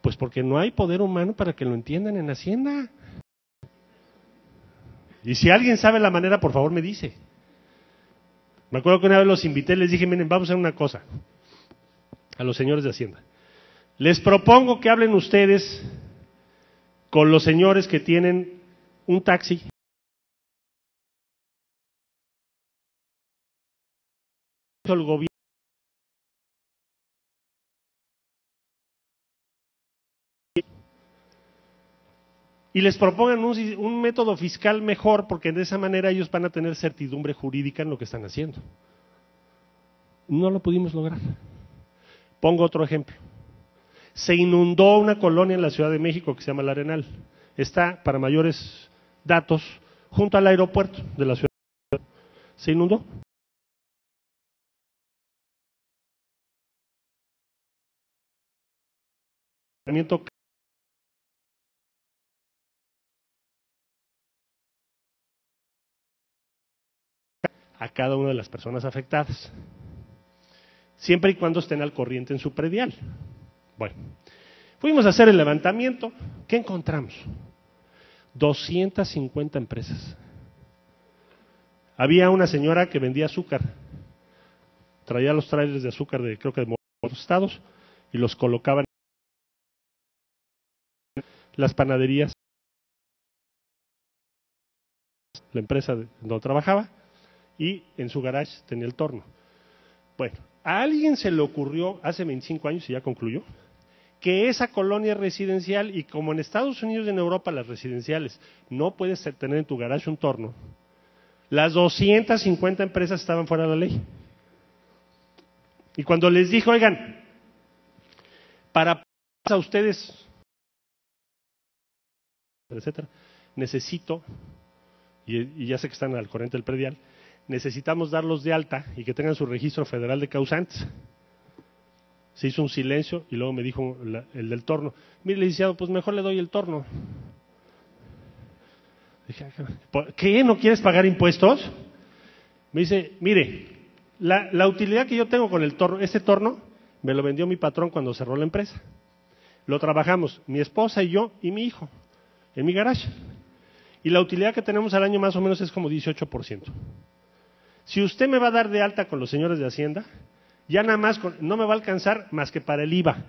Pues porque no hay poder humano para que lo entiendan en Hacienda. Y si alguien sabe la manera, por favor me dice. Me acuerdo que una vez los invité, les dije, miren, vamos a hacer una cosa a los señores de Hacienda. Les propongo que hablen ustedes con los señores que tienen un taxi. El gobierno y les propongan un método fiscal mejor, porque de esa manera ellos van a tener certidumbre jurídica en lo que están haciendo. No lo pudimos lograr. Pongo otro ejemplo. Se inundó una colonia en la Ciudad de México que se llama El Arenal. Está, para mayores datos, junto al aeropuerto de la ciudad. Se inundó. A cada una de las personas afectadas, siempre y cuando estén al corriente en su predial. Bueno, fuimos a hacer el levantamiento. ¿Qué encontramos? 250 empresas. Había una señora que vendía azúcar, traía los trailers de azúcar de, creo que de otros estados, y los colocaban en las panaderías, la empresa donde trabajaba, y en su garage tenía el torno. Bueno, a alguien se le ocurrió hace 25 años, y ya concluyó, que esa colonia residencial, y como en Estados Unidos y en Europa las residenciales no puedes tener en tu garage un torno, las 250 empresas estaban fuera de la ley. Y cuando les dije, oigan, para a ustedes, etcétera, necesito, y ya sé que están al corriente del predial, necesitamos darlos de alta y que tengan su registro federal de causantes. Se hizo un silencio y luego me dijo el del torno, mire, licenciado, pues mejor le doy el torno. Dije, ¿qué? ¿No quieres pagar impuestos? Me dice, mire, la utilidad que yo tengo con el torno, este torno, me lo vendió mi patrón cuando cerró la empresa. Lo trabajamos mi esposa y yo y mi hijo en mi garage. Y la utilidad que tenemos al año más o menos es como 18%. Si usted me va a dar de alta con los señores de Hacienda, ya nada más no me va a alcanzar más que para el IVA.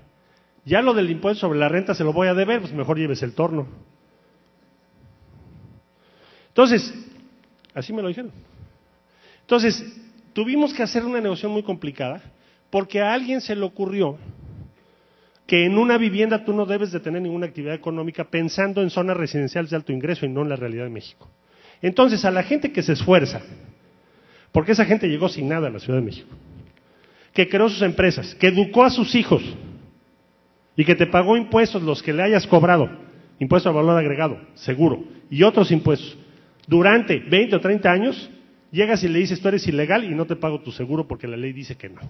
Ya lo del impuesto sobre la renta se lo voy a deber, pues mejor llévese el torno. Entonces, así me lo dijeron. Entonces, tuvimos que hacer una negociación muy complicada porque a alguien se le ocurrió que en una vivienda tú no debes de tener ninguna actividad económica pensando en zonas residenciales de alto ingreso y no en la realidad de México. Entonces, a la gente que se esfuerza, porque esa gente llegó sin nada a la Ciudad de México, que creó sus empresas, que educó a sus hijos y que te pagó impuestos los que le hayas cobrado, impuesto al valor agregado, seguro, y otros impuestos, durante 20 o 30 años, llegas y le dices tú eres ilegal y no te pago tu seguro porque la ley dice que no.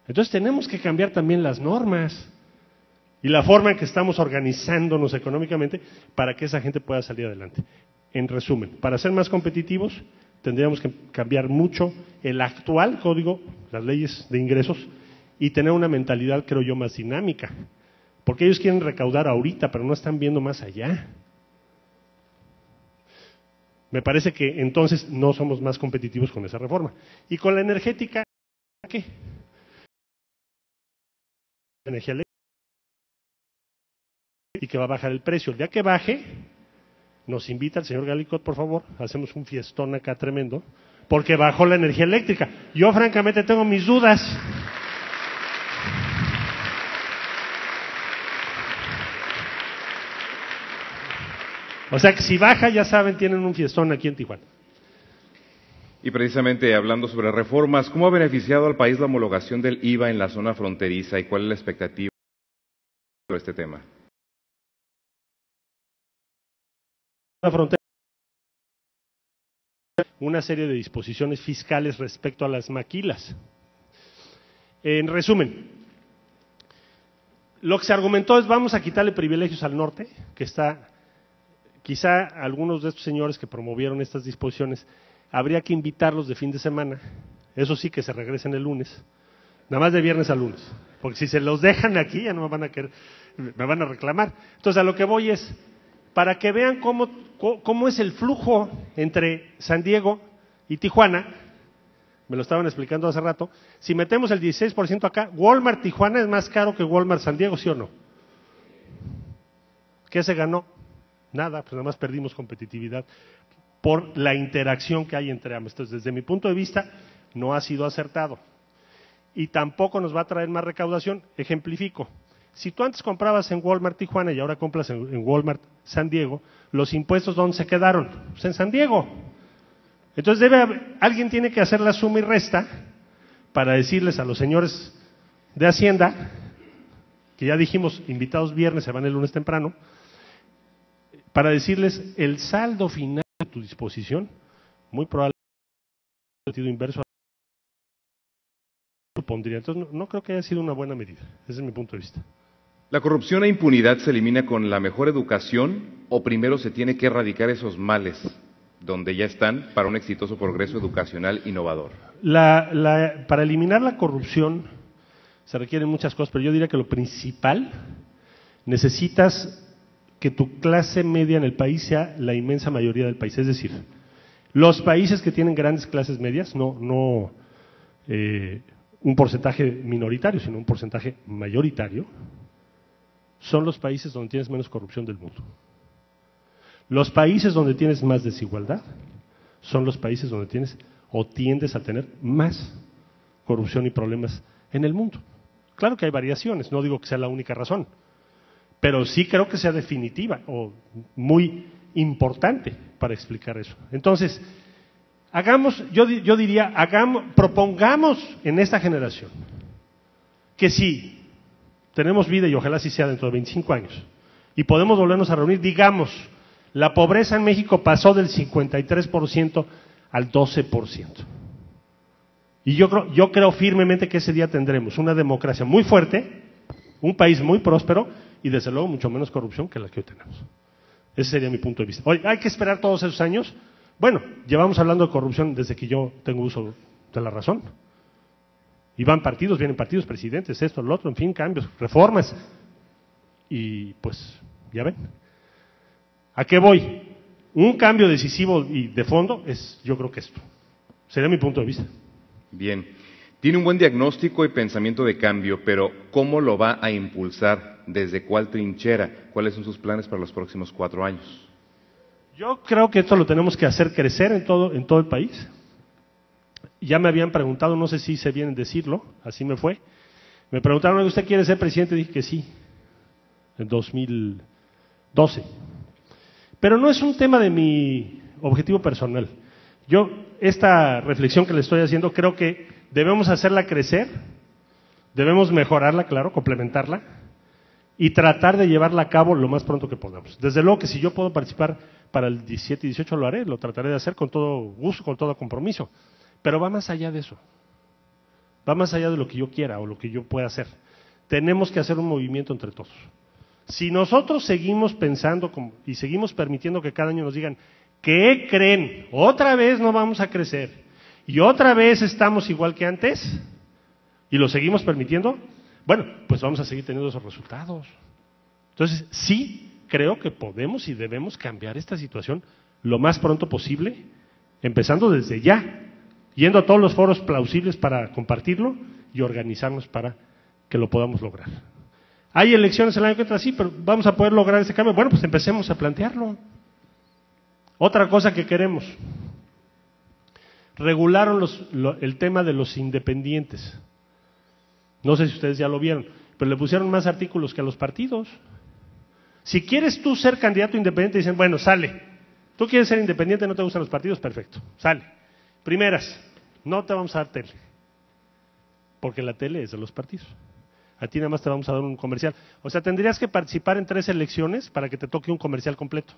Entonces tenemos que cambiar también las normas y la forma en que estamos organizándonos económicamente para que esa gente pueda salir adelante. En resumen, para ser más competitivos tendríamos que cambiar mucho el actual código, las leyes de ingresos, y tener una mentalidad, creo yo, más dinámica. Porque ellos quieren recaudar ahorita, pero no están viendo más allá. Me parece que entonces no somos más competitivos con esa reforma. Y con la energética, ¿qué? Energía eléctrica. Y que va a bajar el precio. El día que baje, nos invita el señor Galicot, por favor, hacemos un fiestón acá tremendo, porque bajó la energía eléctrica. Yo francamente tengo mis dudas. O sea que si baja, ya saben, tienen un fiestón aquí en Tijuana. Y precisamente hablando sobre reformas, ¿cómo ha beneficiado al país la homologación del IVA en la zona fronteriza y cuál es la expectativa sobre este tema? La frontera, una serie de disposiciones fiscales respecto a las maquilas. En resumen, lo que se argumentó es vamos a quitarle privilegios al norte, que está, quizá algunos de estos señores que promovieron estas disposiciones, habría que invitarlos de fin de semana, eso sí que se regresen el lunes, nada más de viernes a lunes, porque si se los dejan aquí ya no me van a querer, me van a reclamar. Entonces a lo que voy es, para que vean cómo es el flujo entre San Diego y Tijuana, me lo estaban explicando hace rato, si metemos el 16% acá, Walmart Tijuana es más caro que Walmart San Diego, ¿sí o no? ¿Qué se ganó? Nada, pues nada más perdimos competitividad por la interacción que hay entre ambos. Entonces, desde mi punto de vista, no ha sido acertado. Y tampoco nos va a traer más recaudación. Ejemplifico. Si tú antes comprabas en Walmart Tijuana y ahora compras en Walmart San Diego, los impuestos ¿dónde se quedaron? Pues en San Diego. Entonces alguien tiene que hacer la suma y resta para decirles a los señores de Hacienda, que ya dijimos, invitados viernes, se van el lunes temprano, para decirles el saldo final de tu disposición, muy probablemente en sentido inverso supondría. Entonces no creo que haya sido una buena medida. Ese es mi punto de vista. ¿La corrupción e impunidad se elimina con la mejor educación o primero se tiene que erradicar esos males donde ya están para un exitoso progreso educacional innovador? Para eliminar la corrupción se requieren muchas cosas, pero yo diría que lo principal, necesitas que tu clase media en el país sea la inmensa mayoría del país. Es decir, los países que tienen grandes clases medias, no un porcentaje minoritario, sino un porcentaje mayoritario, son los países donde tienes menos corrupción del mundo. Los países donde tienes más desigualdad son los países donde tienes o tiendes a tener más corrupción y problemas en el mundo. Claro que hay variaciones, no digo que sea la única razón, pero sí creo que sea definitiva o muy importante para explicar eso. Entonces, propongamos en esta generación que si tenemos vida, y ojalá así sea dentro de 25 años, y podemos volvernos a reunir, digamos, la pobreza en México pasó del 53% al 12%. Y yo creo firmemente que ese día tendremos una democracia muy fuerte, un país muy próspero y desde luego mucho menos corrupción que la que hoy tenemos. Ese sería mi punto de vista. Oye, ¿hay que esperar todos esos años? Bueno, llevamos hablando de corrupción desde que yo tengo uso de la razón. Y van partidos, vienen partidos, presidentes, esto, lo otro, en fin, cambios, reformas. Y pues, ya ven. ¿A qué voy? Un cambio decisivo y de fondo es, yo creo que esto. Sería mi punto de vista. Bien. Tiene un buen diagnóstico y pensamiento de cambio, pero ¿cómo lo va a impulsar? ¿Desde cuál trinchera? ¿Cuáles son sus planes para los próximos 4 años? Yo creo que esto lo tenemos que hacer crecer en todo el país. Ya me habían preguntado, no sé si se vienen a decirlo, así me fue. Me preguntaron, ¿usted quiere ser presidente? Dije que sí, en 2012. Pero no es un tema de mi objetivo personal. Yo, esta reflexión que le estoy haciendo, creo que debemos hacerla crecer, debemos mejorarla, claro, complementarla, y tratar de llevarla a cabo lo más pronto que podamos. Desde luego que si yo puedo participar para el 17 y 18 lo haré, lo trataré de hacer con todo gusto, con todo compromiso. Pero va más allá de eso. Va más allá de lo que yo quiera o lo que yo pueda hacer. Tenemos que hacer un movimiento entre todos. Si nosotros seguimos pensando y seguimos permitiendo que cada año nos digan, ¿qué creen? Otra vez no vamos a crecer y otra vez estamos igual que antes y lo seguimos permitiendo, bueno, pues vamos a seguir teniendo esos resultados. Entonces, sí creo que podemos y debemos cambiar esta situación lo más pronto posible, empezando desde ya, yendo a todos los foros plausibles para compartirlo y organizarnos para que lo podamos lograr. ¿Hay elecciones el año que entra? Sí, pero ¿vamos a poder lograr ese cambio? Bueno, pues empecemos a plantearlo. Otra cosa que queremos, regularon el tema de los independientes. No sé si ustedes ya lo vieron, pero le pusieron más artículos que a los partidos. Si quieres tú ser candidato independiente, dicen, bueno, sale. Tú quieres ser independiente, no te gustan los partidos, perfecto, sale. Primeras, no te vamos a dar tele, porque la tele es de los partidos. A ti nada más te vamos a dar un comercial. O sea, tendrías que participar en 3 elecciones para que te toque un comercial completo.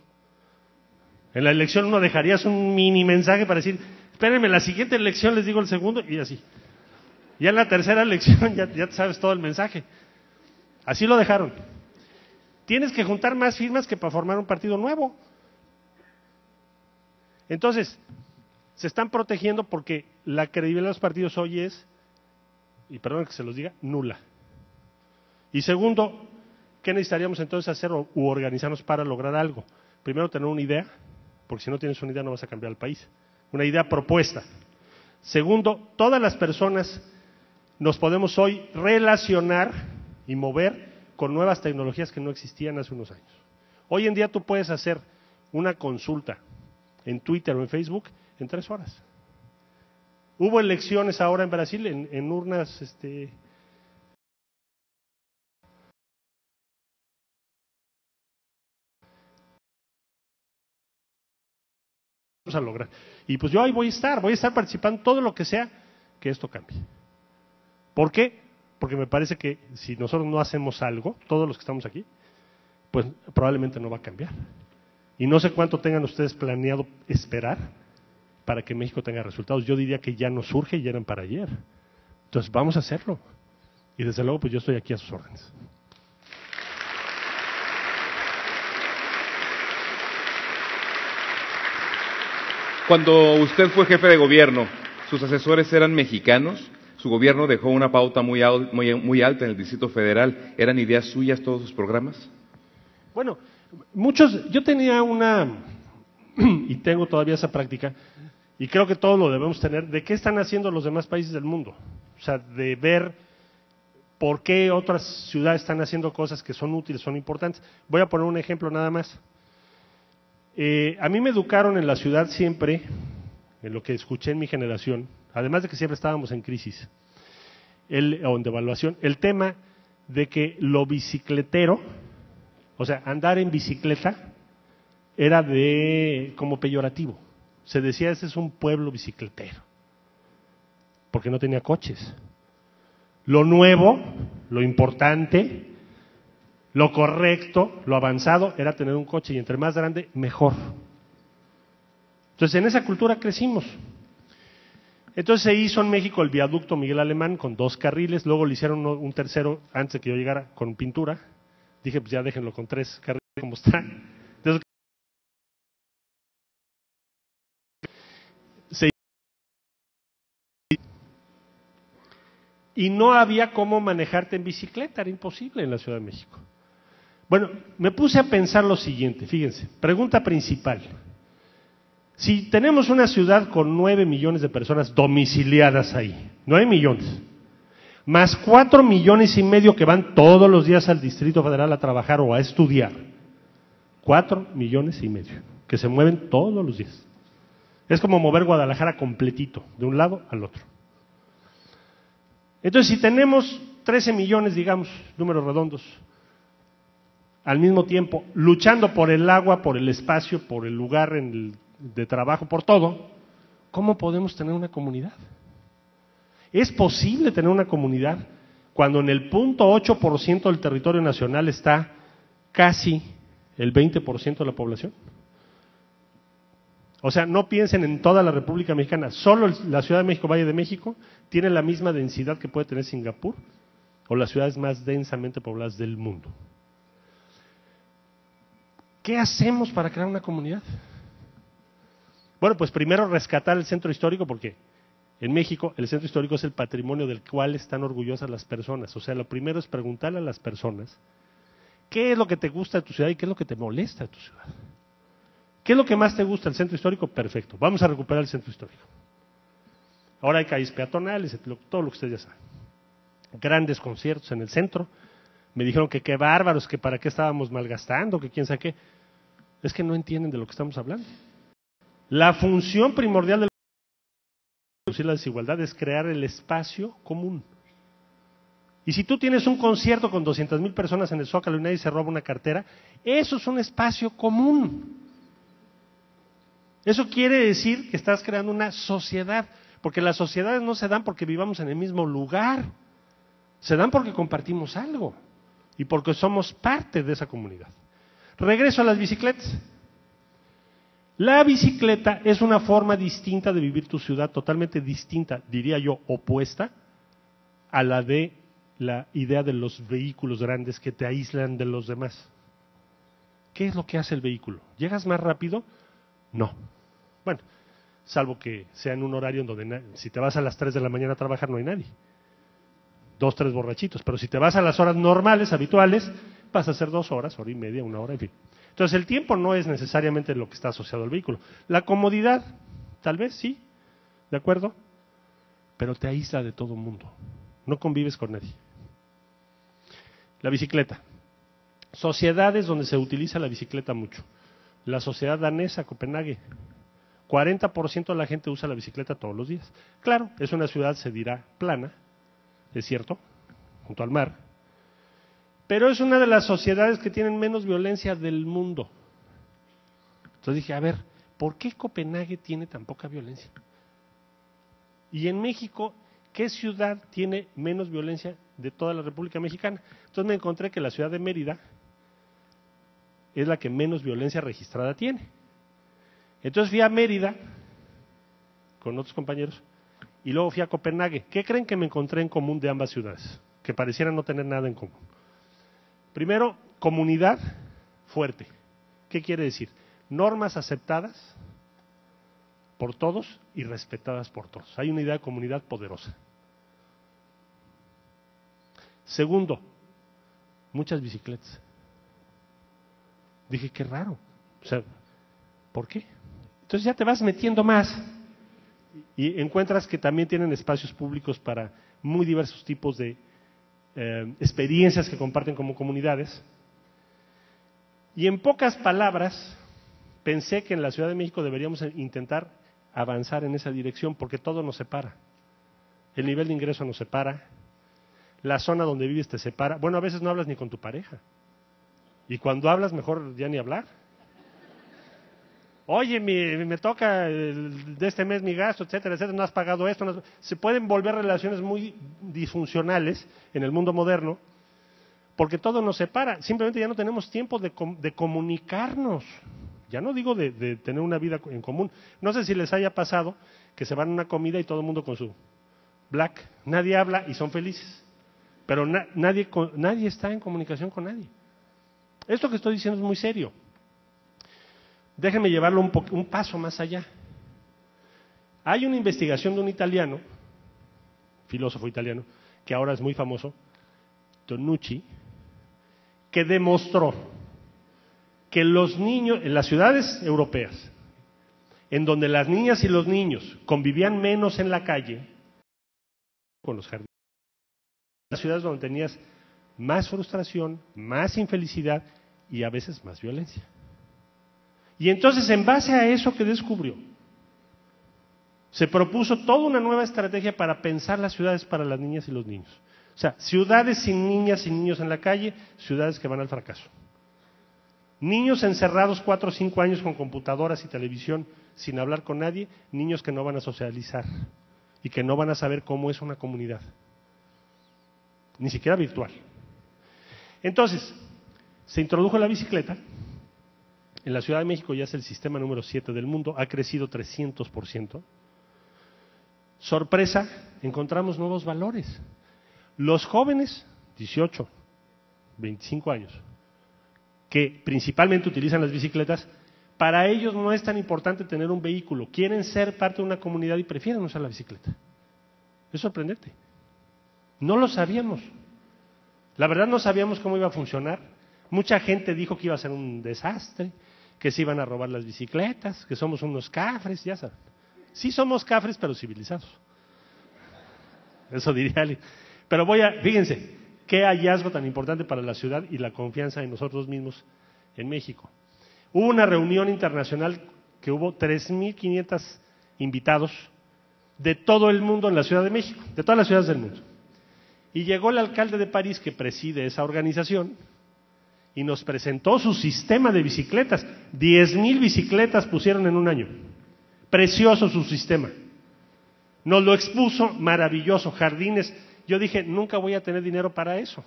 En la elección 1 dejarías un mini mensaje para decir, espérenme, la siguiente elección les digo el segundo, y así. Ya en la tercera elección ya te sabes todo el mensaje. Así lo dejaron. Tienes que juntar más firmas que para formar un partido nuevo. Entonces, se están protegiendo porque la credibilidad de los partidos hoy es, y perdón que se los diga, nula. Y segundo, ¿qué necesitaríamos entonces hacer u organizarnos para lograr algo? Primero, tener una idea, porque si no tienes una idea no vas a cambiar el país. Una idea propuesta. Segundo, todas las personas nos podemos hoy relacionar y mover con nuevas tecnologías que no existían hace unos años. Hoy en día tú puedes hacer una consulta en Twitter o en Facebook en 3 horas. Hubo elecciones ahora en Brasil en urnas a lograr. Y pues yo ahí voy a estar participando todo lo que sea que esto cambie. ¿Por qué? Porque me parece que si nosotros no hacemos algo, todos los que estamos aquí, pues probablemente no va a cambiar. Y no sé cuánto tengan ustedes planeado esperar para que México tenga resultados. Yo diría que ya nos surge y ya eran para ayer. Entonces vamos a hacerlo. Y desde luego pues yo estoy aquí a sus órdenes. Cuando usted fue jefe de gobierno, ¿sus asesores eran mexicanos? ¿Su gobierno dejó una pauta muy alta en el Distrito Federal? ¿Eran ideas suyas todos sus programas? Bueno, yo tenía y tengo todavía esa práctica, y creo que todos lo debemos tener, de qué están haciendo los demás países del mundo. O sea, de ver por qué otras ciudades están haciendo cosas que son útiles, son importantes. Voy a poner un ejemplo nada más. A mí me educaron en la ciudad siempre, en lo que escuché en mi generación, además de que siempre estábamos en crisis, o en devaluación, el tema de que lo bicicletero, o sea, andar en bicicleta, era como peyorativo. Se decía, ese es un pueblo bicicletero, porque no tenía coches. Lo nuevo, lo importante, lo correcto, lo avanzado, era tener un coche, y entre más grande, mejor. Entonces, en esa cultura crecimos. Entonces se hizo en México el viaducto Miguel Alemán con 2 carriles, luego le hicieron un tercero antes de que yo llegara con pintura. Dije, pues ya déjenlo con 3 carriles como está. Entonces, y no había cómo manejarte en bicicleta, era imposible en la Ciudad de México. Bueno, me puse a pensar lo siguiente, fíjense, pregunta principal. Si tenemos una ciudad con 9 millones de personas domiciliadas ahí, 9 millones, más 4,5 millones que van todos los días al Distrito Federal a trabajar o a estudiar, 4,5 millones que se mueven todos los días. Es como mover Guadalajara completito, de un lado al otro. Entonces, si tenemos 13 millones, digamos, números redondos, al mismo tiempo, luchando por el agua, por el espacio, por el lugar de trabajo, por todo, ¿cómo podemos tener una comunidad? ¿Es posible tener una comunidad cuando en el 0.8% del territorio nacional está casi el 20% de la población? O sea, no piensen en toda la República Mexicana, solo la Ciudad de México, Valle de México, tiene la misma densidad que puede tener Singapur o las ciudades más densamente pobladas del mundo. ¿Qué hacemos para crear una comunidad? Bueno, pues primero rescatar el centro histórico, porque en México el centro histórico es el patrimonio del cual están orgullosas las personas. O sea, lo primero es preguntarle a las personas qué es lo que te gusta de tu ciudad y qué es lo que te molesta de tu ciudad. ¿Qué es lo que más te gusta del centro histórico? Perfecto, vamos a recuperar el centro histórico. Ahora hay calles peatonales, todo lo que ustedes ya saben. Grandes conciertos en el centro. Me dijeron que qué bárbaros, que para qué estábamos malgastando, que quién sabe qué. Es que no entienden de lo que estamos hablando. La función primordial del reducir la desigualdad es crear el espacio común. Y si tú tienes un concierto con 200,000 personas en el Zócalo y nadie se roba una cartera, eso es un espacio común. Eso quiere decir que estás creando una sociedad, porque las sociedades no se dan porque vivamos en el mismo lugar, se dan porque compartimos algo y porque somos parte de esa comunidad. Regreso a las bicicletas. La bicicleta es una forma distinta de vivir tu ciudad, totalmente distinta, diría yo, opuesta a la de la idea de los vehículos grandes que te aíslan de los demás. ¿Qué es lo que hace el vehículo? ¿Llegas más rápido? No. Bueno, salvo que sea en un horario en donde si te vas a las 3 de la mañana a trabajar no hay nadie. 2, 3 borrachitos. Pero si te vas a las horas normales, habituales, vas a hacer 2 horas, hora y media, 1 hora, en fin. Entonces el tiempo no es necesariamente lo que está asociado al vehículo. La comodidad, tal vez sí, ¿de acuerdo? Pero te aísla de todo el mundo. No convives con nadie. La bicicleta. Sociedades donde se utiliza la bicicleta mucho. La sociedad danesa, Copenhague. 40% de la gente usa la bicicleta todos los días. Claro, es una ciudad, se dirá, plana, es cierto, junto al mar. Pero es una de las sociedades que tienen menos violencia del mundo. Entonces dije, a ver, ¿por qué Copenhague tiene tan poca violencia? Y en México, ¿qué ciudad tiene menos violencia de toda la República Mexicana? Entonces me encontré que la ciudad de Mérida es la que menos violencia registrada tiene. Entonces fui a Mérida con otros compañeros y luego fui a Copenhague. ¿Qué creen que me encontré en común de ambas ciudades? Que parecieran no tener nada en común. Primero, comunidad fuerte. ¿Qué quiere decir? Normas aceptadas por todos y respetadas por todos. Hay una idea de comunidad poderosa. Segundo, muchas bicicletas. Dije, qué raro. O sea, ¿por qué? Entonces ya te vas metiendo más y encuentras que también tienen espacios públicos para muy diversos tipos de experiencias que comparten como comunidades. Y en pocas palabras, pensé que en la Ciudad de México deberíamos intentar avanzar en esa dirección porque todo nos separa. El nivel de ingreso nos separa, la zona donde vives te separa. Bueno, a veces no hablas ni con tu pareja. Y cuando hablas, mejor ya ni hablar. Oye, me toca de este mes mi gasto, etcétera, etcétera, no has pagado esto. No has... Se pueden volver relaciones muy disfuncionales en el mundo moderno porque todo nos separa. Simplemente ya no tenemos tiempo de comunicarnos. Ya no digo de tener una vida en común. No sé si les haya pasado que se van a una comida y todo el mundo con su black. Nadie habla y son felices. Pero nadie está en comunicación con nadie. Esto que estoy diciendo es muy serio. Déjenme llevarlo un paso más allá. Hay una investigación de un italiano, filósofo italiano, que ahora es muy famoso, Tonucci, que demostró que los niños, en las ciudades europeas, en donde las niñas y los niños convivían menos en la calle, con los jardines, las ciudades donde tenías más frustración, más infelicidad y a veces más violencia. Y entonces, en base a eso que descubrió, se propuso toda una nueva estrategia para pensar las ciudades para las niñas y los niños. O sea, ciudades sin niñas y niños en la calle, ciudades que van al fracaso. Niños encerrados 4 o 5 años con computadoras y televisión sin hablar con nadie, niños que no van a socializar y que no van a saber cómo es una comunidad, ni siquiera virtual. Entonces, se introdujo la bicicleta. En la Ciudad de México ya es el sistema número 7 del mundo, ha crecido 300%. Sorpresa, encontramos nuevos valores. Los jóvenes, 18, 25 años, que principalmente utilizan las bicicletas, para ellos no es tan importante tener un vehículo, quieren ser parte de una comunidad y prefieren usar la bicicleta. Es sorprendente. No lo sabíamos. La verdad no sabíamos cómo iba a funcionar. Mucha gente dijo que iba a ser un desastre, que se iban a robar las bicicletas, que somos unos cafres, ya saben. Sí somos cafres, pero civilizados. Eso diría alguien. Pero fíjense, qué hallazgo tan importante para la ciudad y la confianza en nosotros mismos en México. Hubo una reunión internacional que hubo 3,500 invitados de todo el mundo en la Ciudad de México, de todas las ciudades del mundo. Y llegó el alcalde de París, que preside esa organización, y nos presentó su sistema de bicicletas. 10,000 bicicletas pusieron en un año. Precioso su sistema. Nos lo expuso, maravilloso, jardines. Yo dije, nunca voy a tener dinero para eso.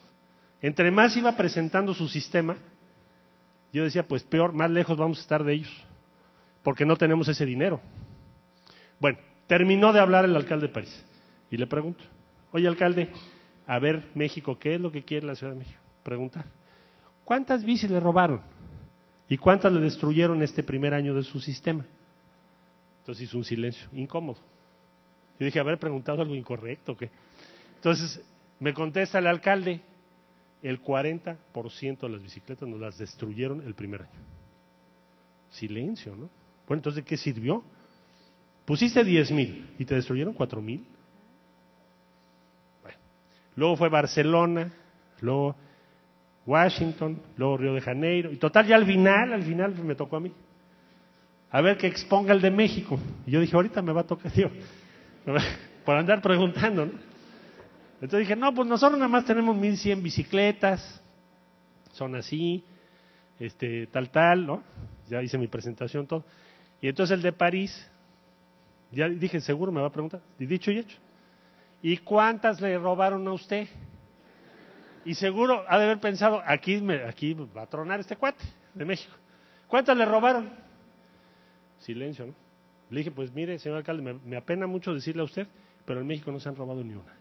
Entre más iba presentando su sistema, yo decía, pues peor, más lejos vamos a estar de ellos, porque no tenemos ese dinero. Bueno, terminó de hablar el alcalde de París, y le pregunto, oye alcalde, a ver México, ¿qué es lo que quiere la Ciudad de México? Pregunta, ¿cuántas bicis le robaron? ¿Y cuántas le destruyeron este primer año de su sistema? Entonces hizo un silencio, incómodo. Yo dije, ¿haber preguntado algo incorrecto o qué? Entonces me contesta el alcalde, el 40% de las bicicletas nos las destruyeron el primer año. Silencio, ¿no? Bueno, entonces, ¿de qué sirvió? Pusiste 10,000 y te destruyeron 4,000. Bueno, luego fue Barcelona, luego Washington, luego Río de Janeiro, y total ya al final me tocó a mí. A ver que exponga el de México. Y yo dije, ahorita me va a tocar, tío, por andar preguntando, ¿no? Entonces dije, no, pues nosotros nada más tenemos 1,100 bicicletas, son así, tal, ¿no? Ya hice mi presentación, todo. Y entonces el de París, ya dije, seguro me va a preguntar, y dicho y hecho. ¿Y cuántas le robaron a usted? Y seguro ha de haber pensado, aquí va a tronar este cuate de México. ¿Cuántas le robaron? Silencio, ¿no? Le dije, pues mire, señor alcalde, me apena mucho decirle a usted, pero en México no se han robado ni una.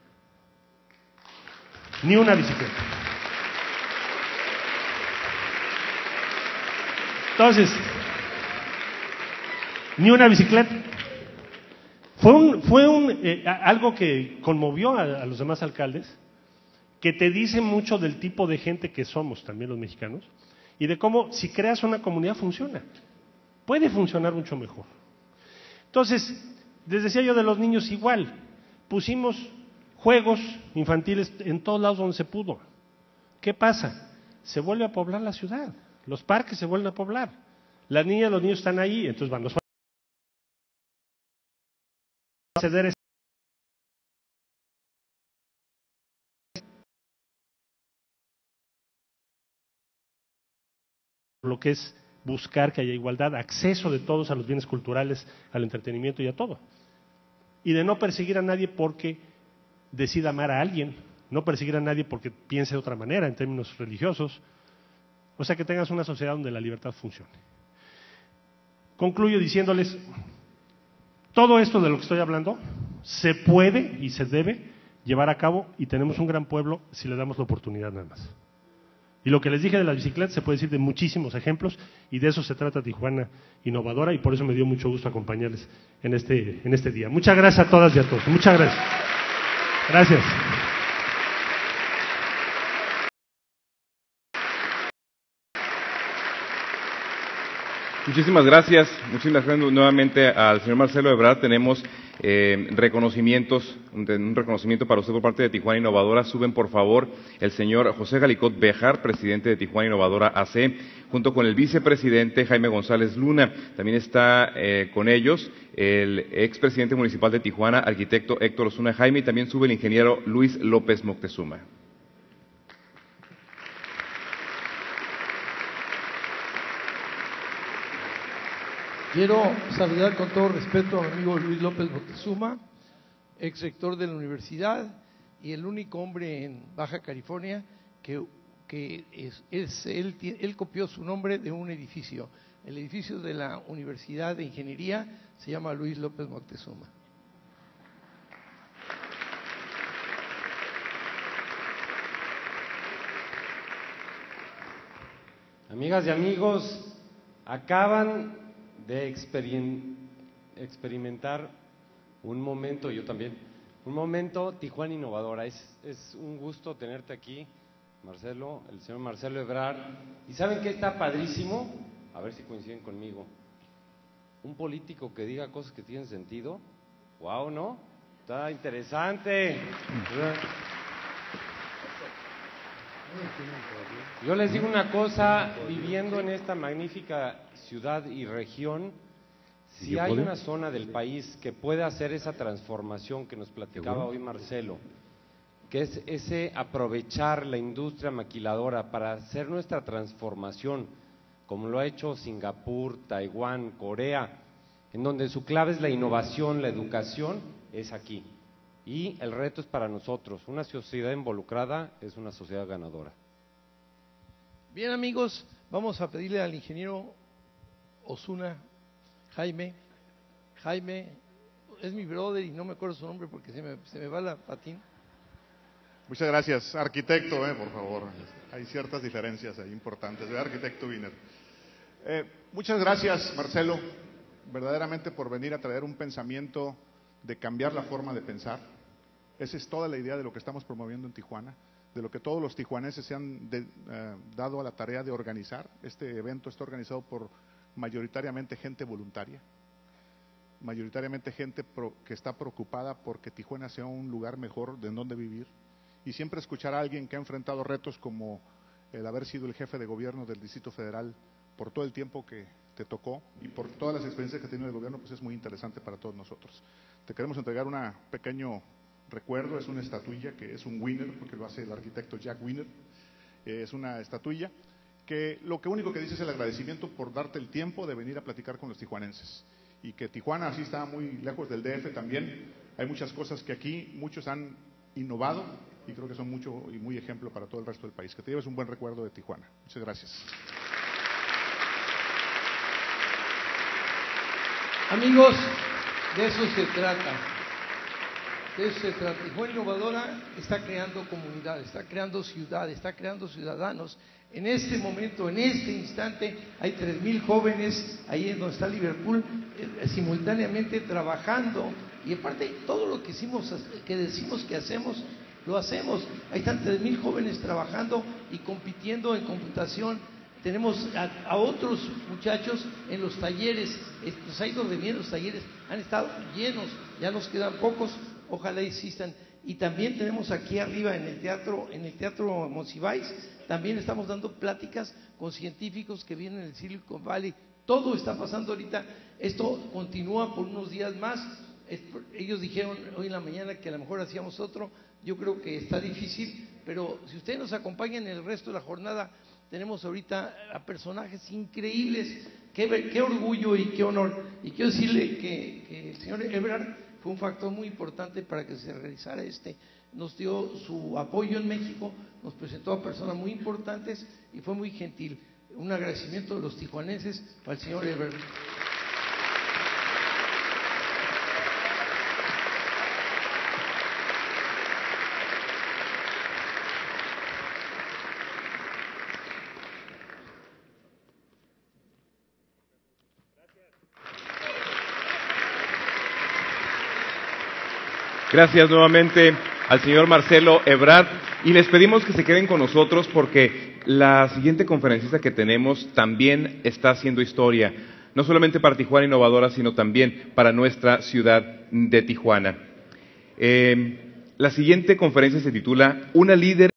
Ni una bicicleta. Entonces, ni una bicicleta. Fue algo que conmovió a los demás alcaldes, que te dice mucho del tipo de gente que somos también los mexicanos, y de cómo si creas una comunidad funciona. Puede funcionar mucho mejor. Entonces, les decía yo de los niños igual, pusimos juegos infantiles en todos lados donde se pudo. ¿Qué pasa? Se vuelve a poblar la ciudad, los parques se vuelven a poblar, las niñas y los niños están ahí, entonces van los acceder lo que es buscar que haya igualdad, acceso de todos a los bienes culturales, al entretenimiento y a todo. Y de no perseguir a nadie porque decida amar a alguien, no perseguir a nadie porque piense de otra manera en términos religiosos. O sea, que tengas una sociedad donde la libertad funcione. Concluyo diciéndoles, todo esto de lo que estoy hablando se puede y se debe llevar a cabo, y tenemos un gran pueblo si le damos la oportunidad nada más. Y lo que les dije de las bicicletas se puede decir de muchísimos ejemplos, y de eso se trata Tijuana Innovadora, y por eso me dio mucho gusto acompañarles en este día. Muchas gracias a todas y a todos. Muchas gracias. Gracias. Muchísimas gracias nuevamente al señor Marcelo Ebrard. Tenemos un reconocimiento para usted por parte de Tijuana Innovadora. Suben, por favor, el señor José Galicot Béjar, presidente de Tijuana Innovadora AC, junto con el vicepresidente Jaime González Luna. También está con ellos el expresidente municipal de Tijuana, arquitecto Héctor Osuna Jaime, y también sube el ingeniero Luis López Moctezuma. Quiero saludar con todo respeto a mi amigo Luis López Moctezuma, ex rector de la universidad y el único hombre en Baja California que él copió su nombre de un edificio. El edificio de la Universidad de Ingeniería se llama Luis López Moctezuma. Amigas y amigos, acaban de experimentar un momento, yo también, un momento Tijuana Innovadora. Es un gusto tenerte aquí, Marcelo, el señor Marcelo Ebrard. ¿Y saben qué está padrísimo? A ver si coinciden conmigo. Un político que diga cosas que tienen sentido. ¡Wow!, ¿no? Está interesante. Yo les digo una cosa, viviendo en esta magnífica ciudad y región, Si hay una zona del país que puede hacer esa transformación que nos platicaba hoy Marcelo, que es ese aprovechar la industria maquiladora para hacer nuestra transformación, como lo ha hecho Singapur, Taiwán, Corea, en donde su clave es la innovación, la educación, es aquí. Y el reto es para nosotros, una sociedad involucrada es una sociedad ganadora. Bien, amigos, vamos a pedirle al ingeniero Osuna, Jaime, es mi brother y no me acuerdo su nombre porque se me va la patín. Muchas gracias. Arquitecto, por favor. Hay ciertas diferencias ahí importantes. Arquitecto Wiener. Muchas gracias, Marcelo, verdaderamente por venir a traer un pensamiento de cambiar la forma de pensar. Esa es toda la idea de lo que estamos promoviendo en Tijuana, de lo que todos los tijuanenses se han dado a la tarea de organizar. Este evento está organizado por mayoritariamente gente voluntaria, mayoritariamente gente que está preocupada porque Tijuana sea un lugar mejor de donde vivir, y siempre escuchar a alguien que ha enfrentado retos como el haber sido el jefe de gobierno del Distrito Federal por todo el tiempo que te tocó y por todas las experiencias que ha tenido el gobierno, pues es muy interesante para todos nosotros. Te queremos entregar un pequeño recuerdo, es una estatuilla que es un Wiener, porque lo hace el arquitecto Jack Wiener. Es una estatuilla que lo único que dice es el agradecimiento por darte el tiempo de venir a platicar con los tijuanenses, y que Tijuana así está muy lejos del DF también. Hay muchas cosas que aquí muchos han innovado y creo que son mucho y muy ejemplo para todo el resto del país. Que te lleves un buen recuerdo de Tijuana. Muchas gracias. Amigos, de eso se trata. De eso se trata. Tijuana Innovadora está creando comunidad, está creando ciudad, está creando ciudadanos. En este momento, en este instante, hay 3,000 jóvenes ahí en donde está Liverpool, simultáneamente trabajando. Y aparte, todo lo que decimos que hacemos, lo hacemos. Ahí están 3,000 jóvenes trabajando y compitiendo en computación. Tenemos a otros muchachos en los talleres, nos ha ido de bien, los talleres han estado llenos, ya nos quedan pocos, ojalá insistan. Y también tenemos aquí arriba en el teatro Monsiváis, también estamos dando pláticas con científicos que vienen del Silicon Valley. Todo está pasando ahorita, esto continúa por unos días más. Ellos dijeron hoy en la mañana que a lo mejor hacíamos otro, yo creo que está difícil, pero si ustedes nos acompañan en el resto de la jornada, tenemos ahorita a personajes increíbles, qué orgullo y qué honor. Y quiero decirle que el señor Ebrard fue un factor muy importante para que se realizara nos dio su apoyo en México, nos presentó a personas muy importantes y fue muy gentil. Un agradecimiento de los tijuanenses para el señor Ebrard. Gracias nuevamente al señor Marcelo Ebrard y les pedimos que se queden con nosotros porque la siguiente conferencista que tenemos también está haciendo historia, no solamente para Tijuana Innovadora, sino también para nuestra ciudad de Tijuana. La siguiente conferencia se titula Una líder